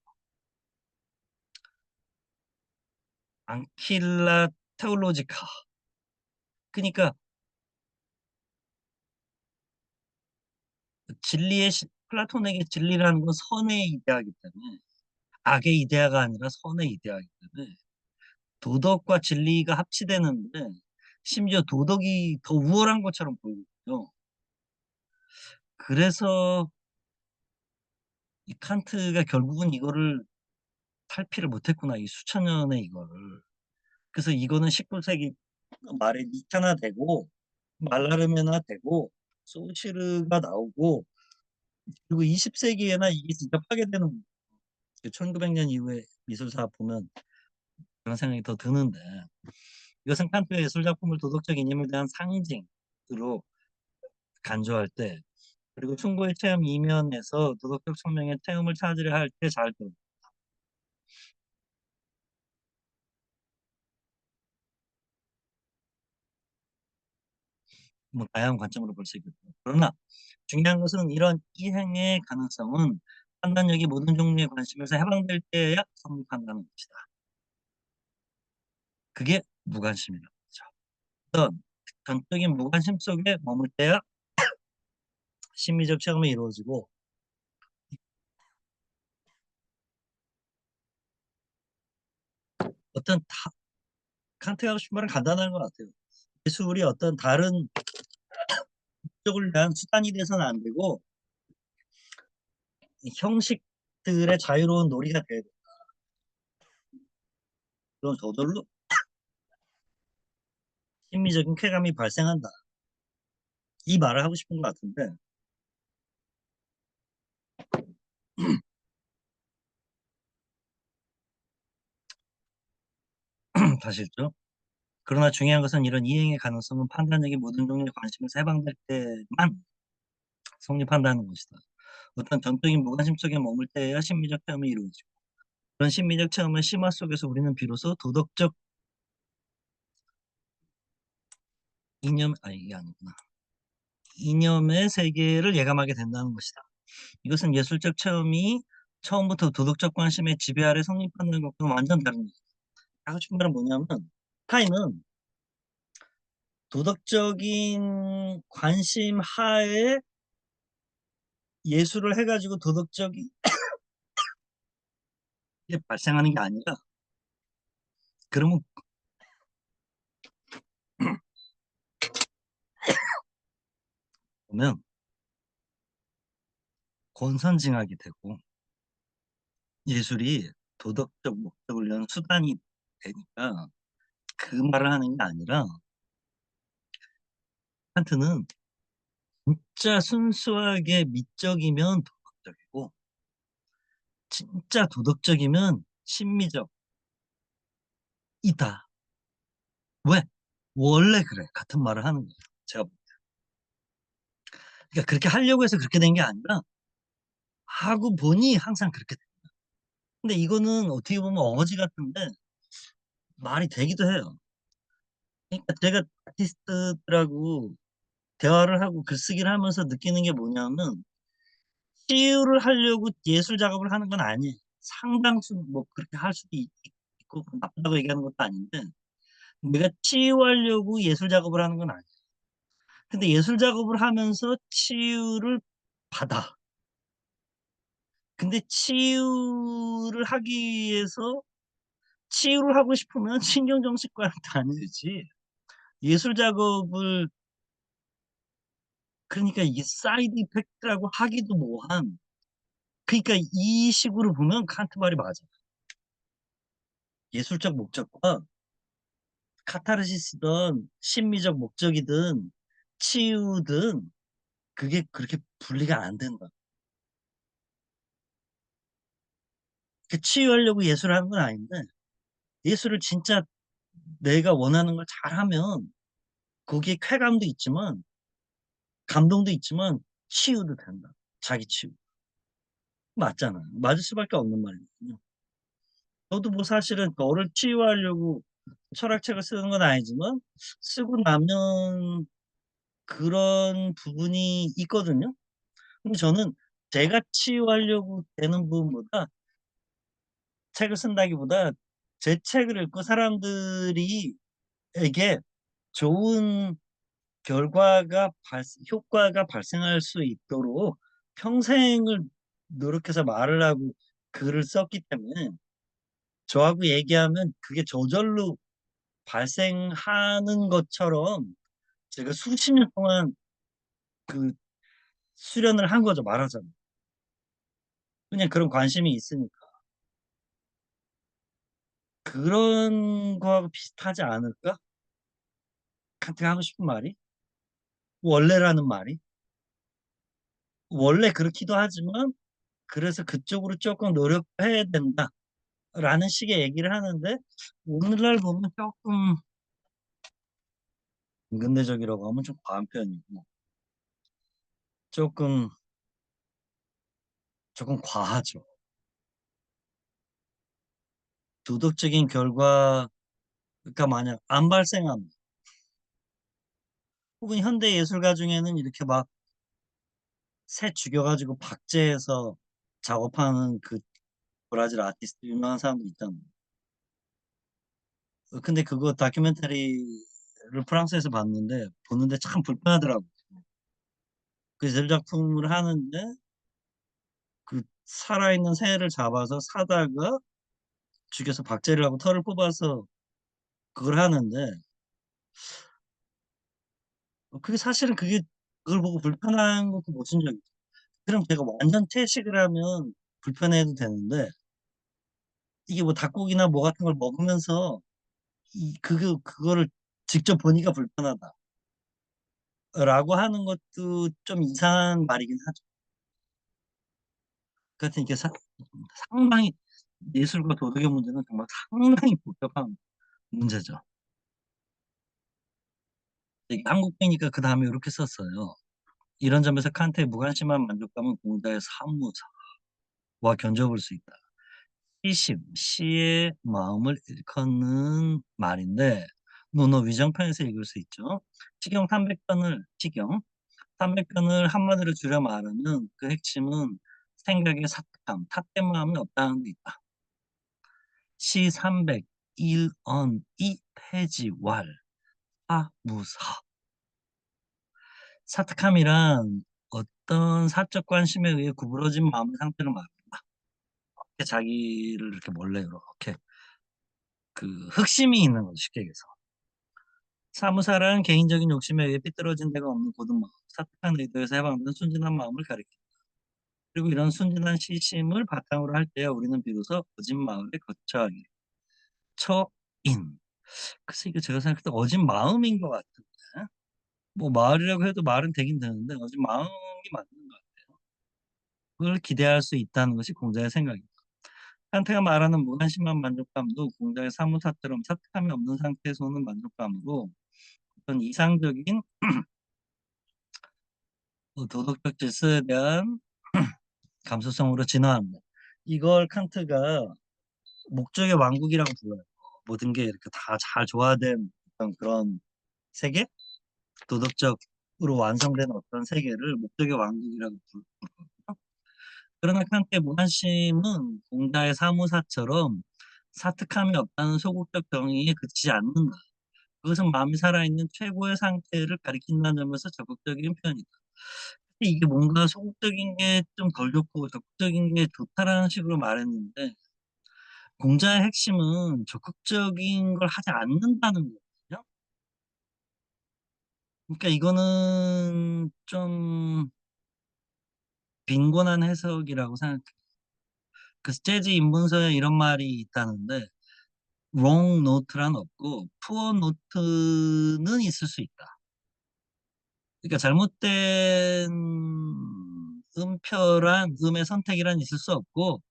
앙킬라 테올로지카. 그러니까 플라톤에게 진리라는 건 선의 이데아이기 때문에 악의 이데아가 아니라 선의 이데아이기 때문에 도덕과 진리가 합치되는데 심지어 도덕이 더 우월한 것처럼 보이거든요. 그래서 이 칸트가 결국은 이거를 탈피를 못했구나. 이 수천 년의 이거를. 그래서 이거는 19세기 말에 니차나 되고 말라르메나 되고 소시르가 나오고 그리고 20세기에나 이게 진짜 파괴되는 1900년 이후에 미술사 보면 그런 생각이 더 드는데 이것은 칸트의 예술 작품을 도덕적 이념에 대한 상징으로 간주할 때 그리고 충고의 체험 이면에서 도덕적 청명의 체험을 찾으려 할 때 잘 들어. 뭐 다양한 관점으로 볼 수 있거든요. 그러나 중요한 것은 이런 이행의 가능성은 판단력이 모든 종류의 관심에서 해방될 때야 성립한다는 것이다. 그게 무관심이라는 거죠. 어떤 전적인 무관심 속에 머물 때야 심미적 체험이 이루어지고 어떤 칸트가 하고 싶은 말은 간단한 것 같아요. 예술이 어떤 다른 목적을 위한 수단이 돼서는 안 되고 형식들의 자유로운 놀이가 돼야 돼. 그럼 저절로 심미적인 쾌감이 발생한다. 이 말을 하고 싶은 것 같은데 사실죠. 그러나 중요한 것은 이런 이행의 가능성은 판단력이 모든 종류의 관심에서 해방될 때만 성립한다는 것이다. 어떤 전적인 무관심 속에 머물 때야 심미적 체험이 이루어지고 그런 심미적 체험의 심화 속에서 우리는 비로소 도덕적 이게 아니구나. 이념의 세계를 예감하게 된다는 것이다. 이것은 예술적 체험이 처음부터 도덕적 관심의 지배 아래 성립하는 것과는 완전 다른 거죠. 하고 싶은 말은 뭐냐면 타인은 도덕적인 관심 하에 예술을 해가지고 도덕적인 게 발생하는 게 아니라 그러면 보면 권선징악이 되고 예술이 도덕적 목적을 위한 수단이 되니까 그 말을 하는 게 아니라 칸트는 진짜 순수하게 미적이면 도덕적이고, 진짜 도덕적이면 심미적이다. 왜? 원래 그래. 같은 말을 하는 거예요. 제가 그러니까 그렇게 하려고 해서 그렇게 된 게 아니라 하고 보니 항상 그렇게 돼. 근데 이거는 어떻게 보면 어거지 같은데 말이 되기도 해요. 그러니까 제가 아티스트들하고 대화를 하고 글쓰기를 하면서 느끼는 게 뭐냐면 치유를 하려고 예술 작업을 하는 건 아니에요. 상당수 뭐 그렇게 할 수도 있고 나쁘다고 얘기하는 것도 아닌데 내가 치유하려고 예술 작업을 하는 건 아니에요. 근데 예술 작업을 하면서 치유를 받아. 근데 치유를 하기 위해서 치유를 하고 싶으면 신경정신과를 다녀야지. 예술 작업을 그러니까 이게 사이드 이펙트라고 하기도 뭐한. 그러니까 이 식으로 보면 칸트 말이 맞아. 예술적 목적과 카타르시스든 심미적 목적이든 치유든 그게 그렇게 분리가 안 된다. 그 치유하려고 예술을 하는 건 아닌데 예술을 진짜 내가 원하는 걸 잘하면 거기에 쾌감도 있지만 감동도 있지만 치유도 된다. 자기 치유. 맞잖아요. 맞을 수밖에 없는 말이거든요. 저도 뭐 사실은 너를 치유하려고 철학책을 쓰는 건 아니지만 쓰고 나면 그런 부분이 있거든요. 근데 저는 제가 치유하려고 되는 부분보다 책을 쓴다기보다 제 책을 읽고 사람들이 에게 좋은 효과가 발생할 수 있도록 평생을 노력해서 말을 하고 글을 썼기 때문에 저하고 얘기하면 그게 저절로 발생하는 것처럼 제가 수십 년 동안 그 수련을 한 거죠, 말하자면. 그냥 그런 관심이 있으니까. 그런 거하고 비슷하지 않을까? 칸트가 하고 싶은 말이? 원래라는 말이? 원래 그렇기도 하지만 그래서 그쪽으로 조금 노력해야 된다라는 식의 얘기를 하는데 오늘날 보면 조금 근대적이라고 하면 좀 과한 편이고 조금 조금 과하죠. 도덕적인 결과가 만약 안 발생하면 혹은 현대 예술가 중에는 이렇게 막 새 죽여가지고 박제해서 작업하는 그 브라질 아티스트 유명한 사람도 있잖아요. 근데 그거 다큐멘터리를 프랑스에서 봤는데 보는데 참 불편하더라고. 그 예술 작품을 하는데 그 살아있는 새를 잡아서 사다가 죽여서 박제를 하고 털을 뽑아서 그걸 하는데 그게 사실은 그게 그걸 보고 불편한 것도 못본 적이 있어요. 그럼 제가 완전 채식을 하면 불편해도 되는데 이게 뭐 닭고기나 뭐 같은 걸 먹으면서 그거를 직접 보니까 불편하다라고 하는 것도 좀 이상한 말이긴 하죠. 그러니까 이게 상당히 예술과 도덕의 문제는 정말 상당히 복잡한 문제죠. 한국배니까 그 다음에 이렇게 썼어요. 이런 점에서 칸트의 무관심한 만족감은 공자의 사무사와 견져볼 수 있다. 시심, 시의 마음을 일컫는 말인데 논어 위정편에서 읽을 수 있죠. 시경 300편을 한마디로 줄여 말하면 그 핵심은 생각의 사탐, 탓된 마음이 없다는 데 있다. 시 300, 일언, 이 폐지, 왈, 사무사. 사특함이란 어떤 사적 관심에 의해 구부러진 마음의 상태를 말한다. 이렇게 자기를 이렇게 몰래 이렇게 그 흑심이 있는 거죠, 쉽게 얘기해서. 사무사란 개인적인 욕심에 의해 삐뚤어진 데가 없는 고든 마음, 사특한 의도에서 해방된 순진한 마음을 가리킨다. 그리고 이런 순진한 시심을 바탕으로 할 때야 우리는 비로소 어진 마을에 거처하게 처인. 글쎄 이거 제가 생각할 때 어진 마음인 것 같은데 뭐 마을이라고 해도 말은 되긴 되는데 어차피 마음이 맞는 것 같아요. 그걸 기대할 수 있다는 것이 공자의 생각입니다. 칸트가 말하는 무관심한 만족감도 공자의 사무사처럼 사특함이 없는 상태에서 오는 만족감으로 어떤 이상적인 도덕적 질서에 대한 감수성으로 진화합니다. 이걸 칸트가 목적의 왕국이라고 불러요. 모든 게 이렇게 다 잘 조화된 어떤 그런 세계? 도덕적으로 완성된 어떤 세계를 목적의 왕국이라고 부르거든요. 그러나 칸트의 무관심은 공자의 사무사처럼 사특함이 없다는 소극적 정의에 그치지 않는다. 그것은 마음이 살아있는 최고의 상태를 가리킨다는 점에서 적극적인 표현이다. 이게 뭔가 소극적인 게 좀 덜 좋고 적극적인 게 좋다라는 식으로 말했는데 공자의 핵심은 적극적인 걸 하지 않는다는 거거든요. 그러니까 이거는 좀 빈곤한 해석이라고 생각해요. 그 재즈 입문서에 이런 말이 있다는데 wrong note란 없고 poor note는 있을 수 있다. 그러니까 잘못된 음표란 음의 선택이란 있을 수 없고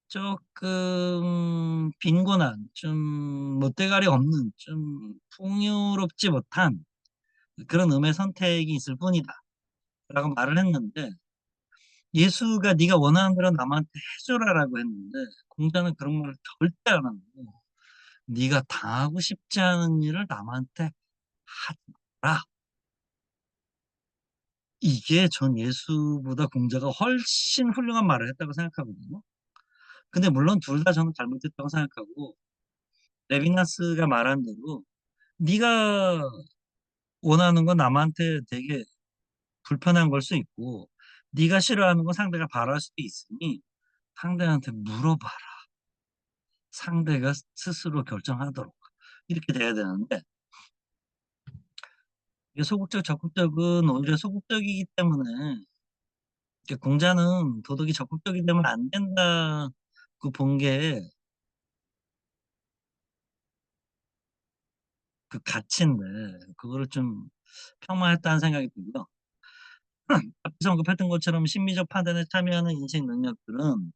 조금 빈곤한 좀 멋대가리 없는 좀 풍요롭지 못한 그런 음의 선택이 있을 뿐이다 라고 말을 했는데 예수가 네가 원하는 대로 남한테 해줘라라고 했는데 공자는 그런 말을 절대 안 하고 네가 당하고 싶지 않은 일을 남한테 하지 마라. 이게 전 예수보다 공자가 훨씬 훌륭한 말을 했다고 생각하거든요. 근데 물론 둘 다 저는 잘못했다고 생각하고 레비나스가 말한 대로 네가 원하는 건 남한테 되게 불편한 걸 수 있고 네가 싫어하는 건 상대가 바랄 수도 있으니 상대한테 물어봐라. 상대가 스스로 결정하도록 이렇게 돼야 되는데 이게 소극적 적극적은 오히려 소극적이기 때문에 이게 공자는 도덕이 적극적이 되면 안 된다 그 본 게 그 가치인데 그거를 좀 폄하했다는 생각이 들고요. 앞에서 언급했던 것처럼 심리적 판단에 참여하는 인식 능력들은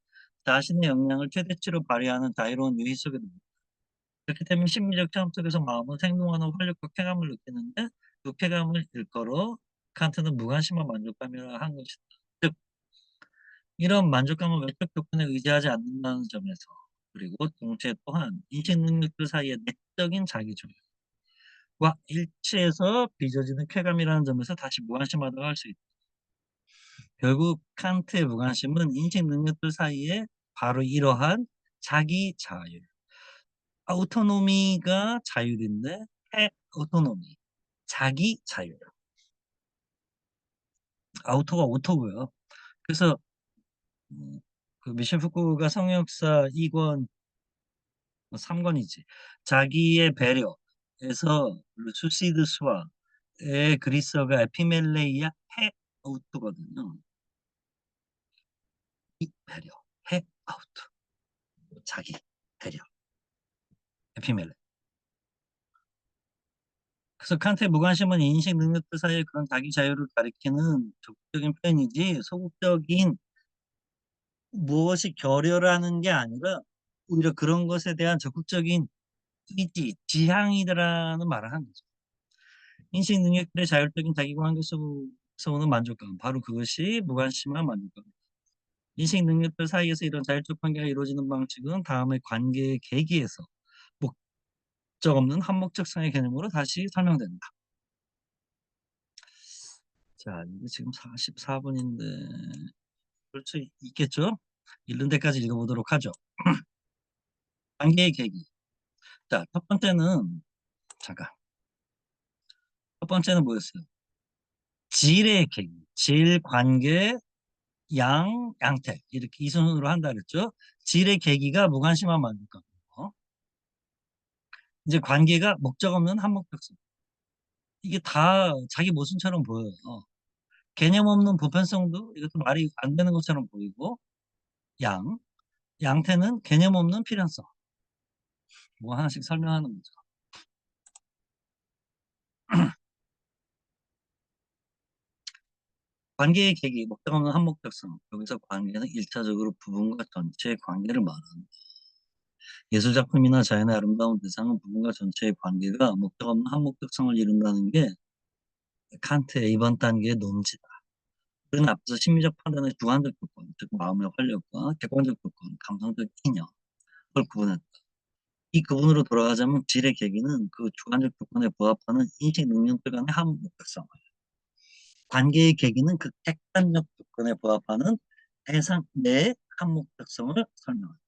자신의 역량을 최대치로 발휘하는 자유로운 유희 속에 듭니다. 그렇기 때문에 심리적 체험 속에서 마음은 생동하는 활력과 쾌감을 느끼는데 그 쾌감을 일컬어 칸트는 무관심한 만족감이라 한 것이다. 즉 이런 만족감은 외적 조건에 의지하지 않는다는 점에서 그리고 동시에 또한 인식 능력들 사이의 내적인 자기조율과 일치해서 빚어지는 쾌감이라는 점에서 다시 무관심하다고 할 수 있다. 결국 칸트의 무관심은 인식 능력들 사이에 바로 이러한 자기 자율, 아우토노미가 자율인데 오토노미, 자기 자율. 아우토가 오토고요. 그래서 그 미셸 푸코가 성역사 2권 3권이지. 자기의 배려에서 수시드 스와의 그리스어가 에피멜레이아 헤아우트거든요. 이 배려, 헤아우트, 자기 배려, 에피멜레. 그래서 칸트의 무관심은 인식 능력들 사이의 그런 자기 자유를 가리키는 적극적인 표현이지 소극적인 무엇이 결여라는 게 아니라 오히려 그런 것에 대한 적극적인 의지, 지향이라는 말을 한 거죠. 인식 능력들의 자율적인 자기관계 속에서 오는 만족감, 바로 그것이 무관심한 만족감입니다. 인식 능력들 사이에서 이런 자율적 관계가 이루어지는 방식은 다음의 관계의 계기에서 목적 없는 한목적성의 개념으로 다시 설명된다. 자, 이게 지금 44분인데 그럴 수 있겠죠? 읽는 데까지 읽어보도록 하죠. 관계의 계기. 자, 첫 번째는 잠깐. 첫 번째는 뭐였어요? 질의 계기. 질, 관계, 양태. 이렇게 이 순으로 한다 그랬죠? 질의 계기가 무관심한 만족감. 이제 관계가 목적 없는 한목적성. 이게 다 자기 모순처럼 보여요. 개념 없는 보편성도 이것도 말이 안 되는 것처럼 보이고 양, 양태는 개념 없는 필연성. 뭐 하나씩 설명하는 거죠. 관계의 계기, 목적 없는 한목적성. 여기서 관계는 일차적으로 부분과 전체의 관계를 말하는. 예술작품이나 자연의 아름다운 대상은 부분과 전체의 관계가 목적 없는 한목적성을 이룬다는 게 칸트의 이번 단계의 논지다. 우리는 앞서 심리적 판단의 주관적 조건, 즉 마음의 활력과 객관적 조건, 감성적 인연, 을 구분했다. 이 구분으로 돌아가자면 질의 계기는 그 주관적 조건에 부합하는 인식 능력들 간의 한목적성, 관계의 계기는 그 객관적 조건에 부합하는 대상 내 한목적성을 설명한다.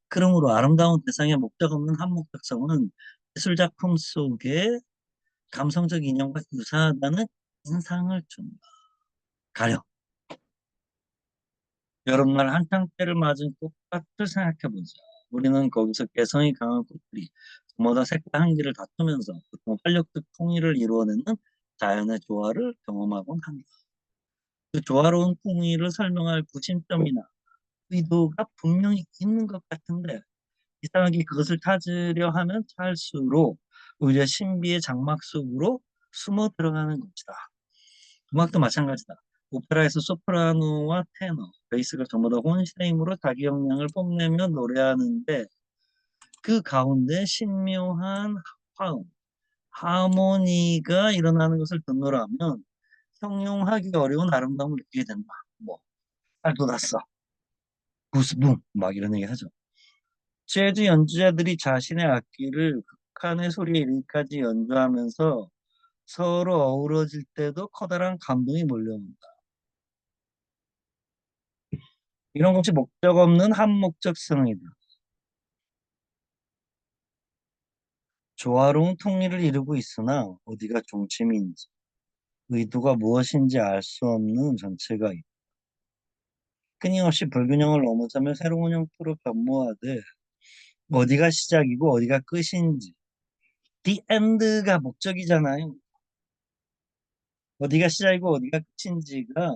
그러므로 아름다운 대상의 목적 없는 한목적성은 예술작품 속에 감성적 인연과 유사하다는 인상을 준다. 가령 여름날 한창 때를 맞은 꽃밭을 생각해보자. 우리는 거기서 개성이 강한 꽃들이 저마다 색과 향기를 다투면서 보통 활력적 통일을 이루어내는 자연의 조화를 경험하곤 한다. 그 조화로운 통일을 설명할 구심점이나 의도가 분명히 있는 것 같은데 이상하게 그것을 찾으려 하면 찾을수록 오히려 신비의 장막 속으로 숨어 들어가는 것이다. 음악도 마찬가지다. 오페라에서 소프라노와 테너, 베이스가 전부 다 혼신의 힘으로 자기 역량을 뽐내며 노래하는데 그 가운데 신묘한 화음, 하모니가 일어나는 것을 듣노라면 형용하기 어려운 아름다움을 느끼게 된다. 뭐, 잘 돋았어. 구스붕 막 이런 얘기 하죠. 재즈 연주자들이 자신의 악기를 극한의 소리에 이르기까지 연주하면서 서로 어우러질 때도 커다란 감동이 몰려온다. 이런 것이 목적 없는 한목적성이다. 조화로운 통일을 이루고 있으나 어디가 중심인지, 의도가 무엇인지 알 수 없는 전체가 있다. 끊임없이 불균형을 넘어서며 새로운 형태로 변모하되 어디가 시작이고 어디가 끝인지, the end가 목적이잖아요. 어디가 시작이고 어디가 끝인지가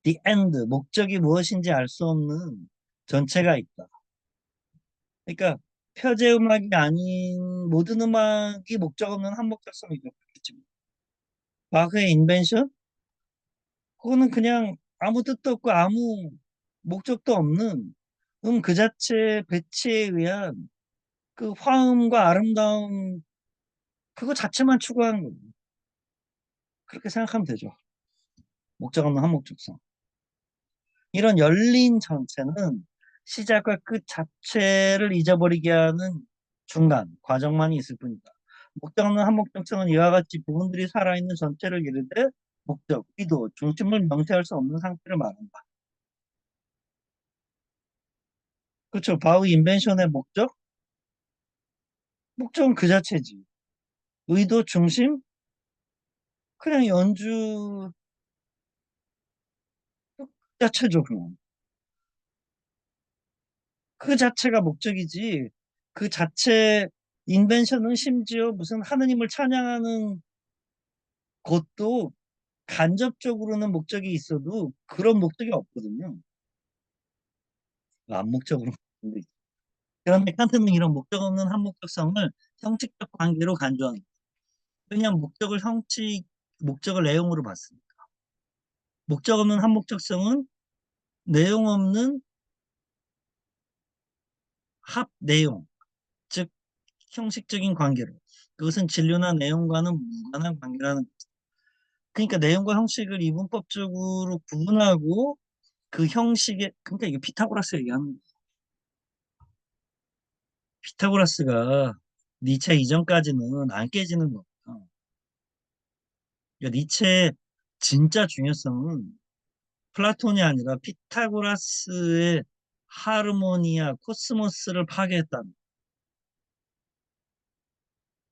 the end, 목적이 무엇인지 알 수 없는 전체가 있다. 그러니까 표제 음악이 아닌 모든 음악이 목적 없는 한목적성이 있겠지. 바흐의 인벤션? 그거는 그냥 아무 뜻도 없고 아무 목적도 없는 그 자체 배치에 의한 그 화음과 아름다움 그거 자체만 추구하는 거예요. 그렇게 생각하면 되죠. 목적 없는 한목적성. 이런 열린 전체는 시작과 끝 자체를 잊어버리게 하는 중간 과정만이 있을 뿐이다. 목적 없는 한목적성은 이와 같이 부분들이 살아있는 전체를 이르되 목적, 의도, 중심을 명시할 수 없는 상태를 말한다. 그렇죠. 바우 인벤션의 목적? 목적은 그 자체지. 의도, 중심? 그냥 연주 그 자체죠, 그냥. 그 자체가 목적이지. 그 자체 인벤션은 심지어 무슨 하느님을 찬양하는 것도 간접적으로는 목적이 있어도 그런 목적이 없거든요. 암묵적으로. 그런데 칸트는 이런 목적 없는 한목적성을 형식적 관계로 간주합니다. 왜냐하면 목적을 내용으로 봤습니다. 목적 없는 한목적성은 내용 없는 합 내용, 즉 형식적인 관계로. 그것은 진료나 내용과는 무관한 관계라는 거죠. 그러니까 내용과 형식을 이분법적으로 구분하고 그 형식에 그러니까 이게 피타고라스 얘기하는 거예요. 피타고라스가 니체 이전까지는 안 깨지는 거예요. 그러니까 니체의 진짜 중요성은 플라톤이 아니라 피타고라스의 하르모니아, 코스모스를 파괴했다는.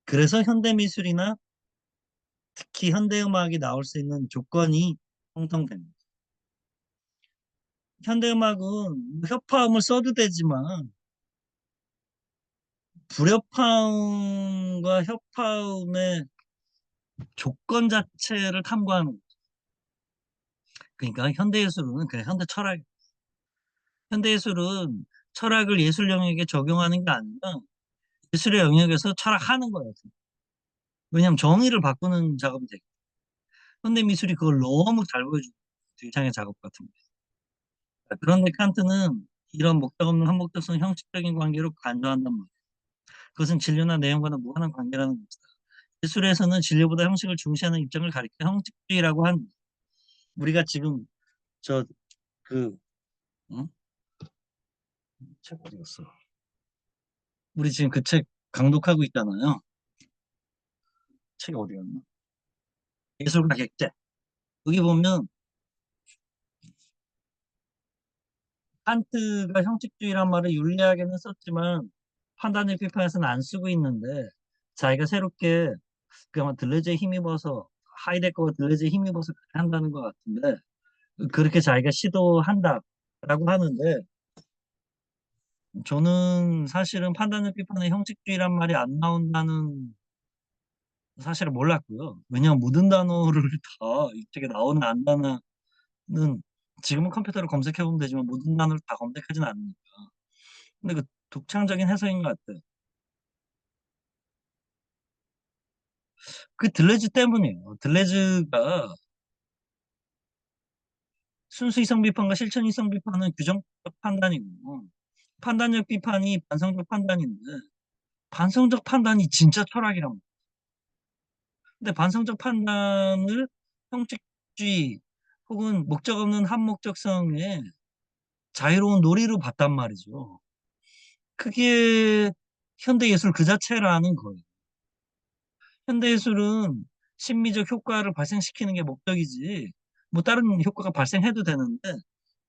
그래서 현대미술이나 특히 현대음악이 나올 수 있는 조건이 형성됩니다. 현대음악은 협화음을 써도 되지만 불협화음과 협화음의 조건 자체를 탐구하는 거죠. 그러니까 현대예술은 그냥 현대예술은 철학을 예술 영역에 적용하는 게 아니라 예술의 영역에서 철학하는 거예요. 왜냐하면 정의를 바꾸는 작업이 되기. 현대 미술이 그걸 너무 잘 보여주고 뒤창의 작업 같은 거. 그런데 칸트는 이런 목적 없는 한목적성 형식적인 관계로 간주한단 말이에요. 그것은 진료나 내용과는 무관한 관계라는 것이다. 예술에서는 진료보다 형식을 중시하는 입장을 가리켜 형식주의라고 한 우리가 지금 저 그 응? 책 어디 갔어? 우리 지금 그 책 강독하고 있잖아요. 책이 어디 갔나? 예술가 객체. 여기 보면 칸트가 형식주의란 말을 윤리학에는 썼지만 판단력 비판에서는 안 쓰고 있는데 자기가 새롭게 그 아마 들레즈에 힘입어서 하이데거가 들레즈에 힘입어서 한다는 것 같은데 그렇게 자기가 시도한다라고 하는데 저는 사실은 판단력 비판에 형식주의란 말이 안 나온다는 사실을 몰랐고요. 왜냐하면 모든 단어를 다 이 책에 나오는 안 나오는 지금은 컴퓨터로 검색해 보면 되지만 모든 단어를 다 검색하진 않으니까. 근데 그 독창적인 해석인 것 같아요. 그 들레즈 때문이에요. 들레즈가 순수 이성 비판과 실천 이성 비판은 규정적 판단이고 판단력 비판이 반성적 판단인데 반성적 판단이 진짜 철학이란 말이에요. 근데 반성적 판단을 형식주의 혹은 목적 없는 한목적성의 자유로운 놀이로 봤단 말이죠. 그게 현대예술 그 자체라는 거예요. 현대예술은 심미적 효과를 발생시키는 게 목적이지 뭐 다른 효과가 발생해도 되는데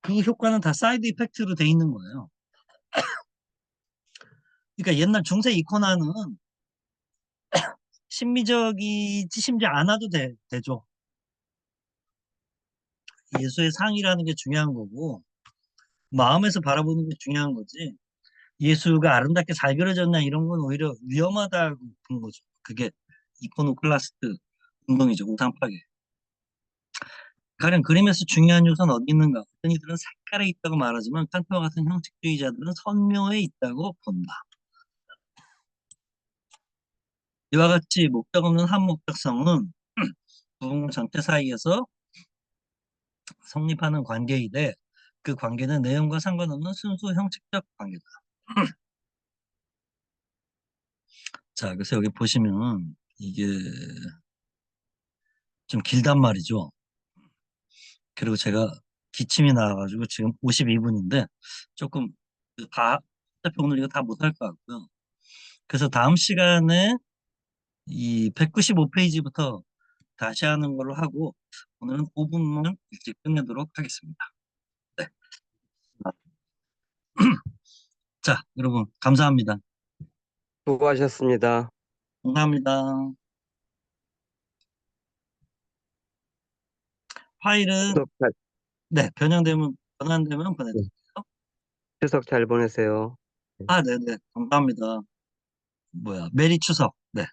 그 효과는 다 사이드 이펙트로 돼 있는 거예요. 그러니까 옛날 중세 이코나는 심미적이지 심지 않아도 되죠. 예술의 상이라는 게 중요한 거고 마음에서 바라보는 게 중요한 거지. 예수가 아름답게 잘 그려졌나 이런 건 오히려 위험하다고 본 거죠. 그게 이코노클라스트 운동이죠. 우상 파괴. 가령 그림에서 중요한 요소는 어디 있는가? 어떤 이들은 색깔에 있다고 말하지만 칸트와 같은 형식주의자들은 선묘에 있다고 본다. 이와 같이 목적 없는 한목적성은 부분 전체 사이에서 성립하는 관계이되 그 관계는 내용과 상관없는 순수 형식적 관계다. 자, 그래서 여기 보시면 이게 좀 길단 말이죠. 그리고 제가 기침이 나와가지고 지금 52분인데 조금 다 어차피 오늘 이거 다 못할 것 같고요. 그래서 다음 시간에 이 195페이지부터 다시 하는 걸로 하고 오늘은 5분만 일찍 끝내도록 하겠습니다. 네. 자, 여러분 감사합니다. 수고하셨습니다. 감사합니다. 파일은 추석 잘, 네, 변환되면 네, 보내드릴게요. 추석 잘 보내세요. 아, 네네. 감사합니다. 뭐야, 메리 추석. 네.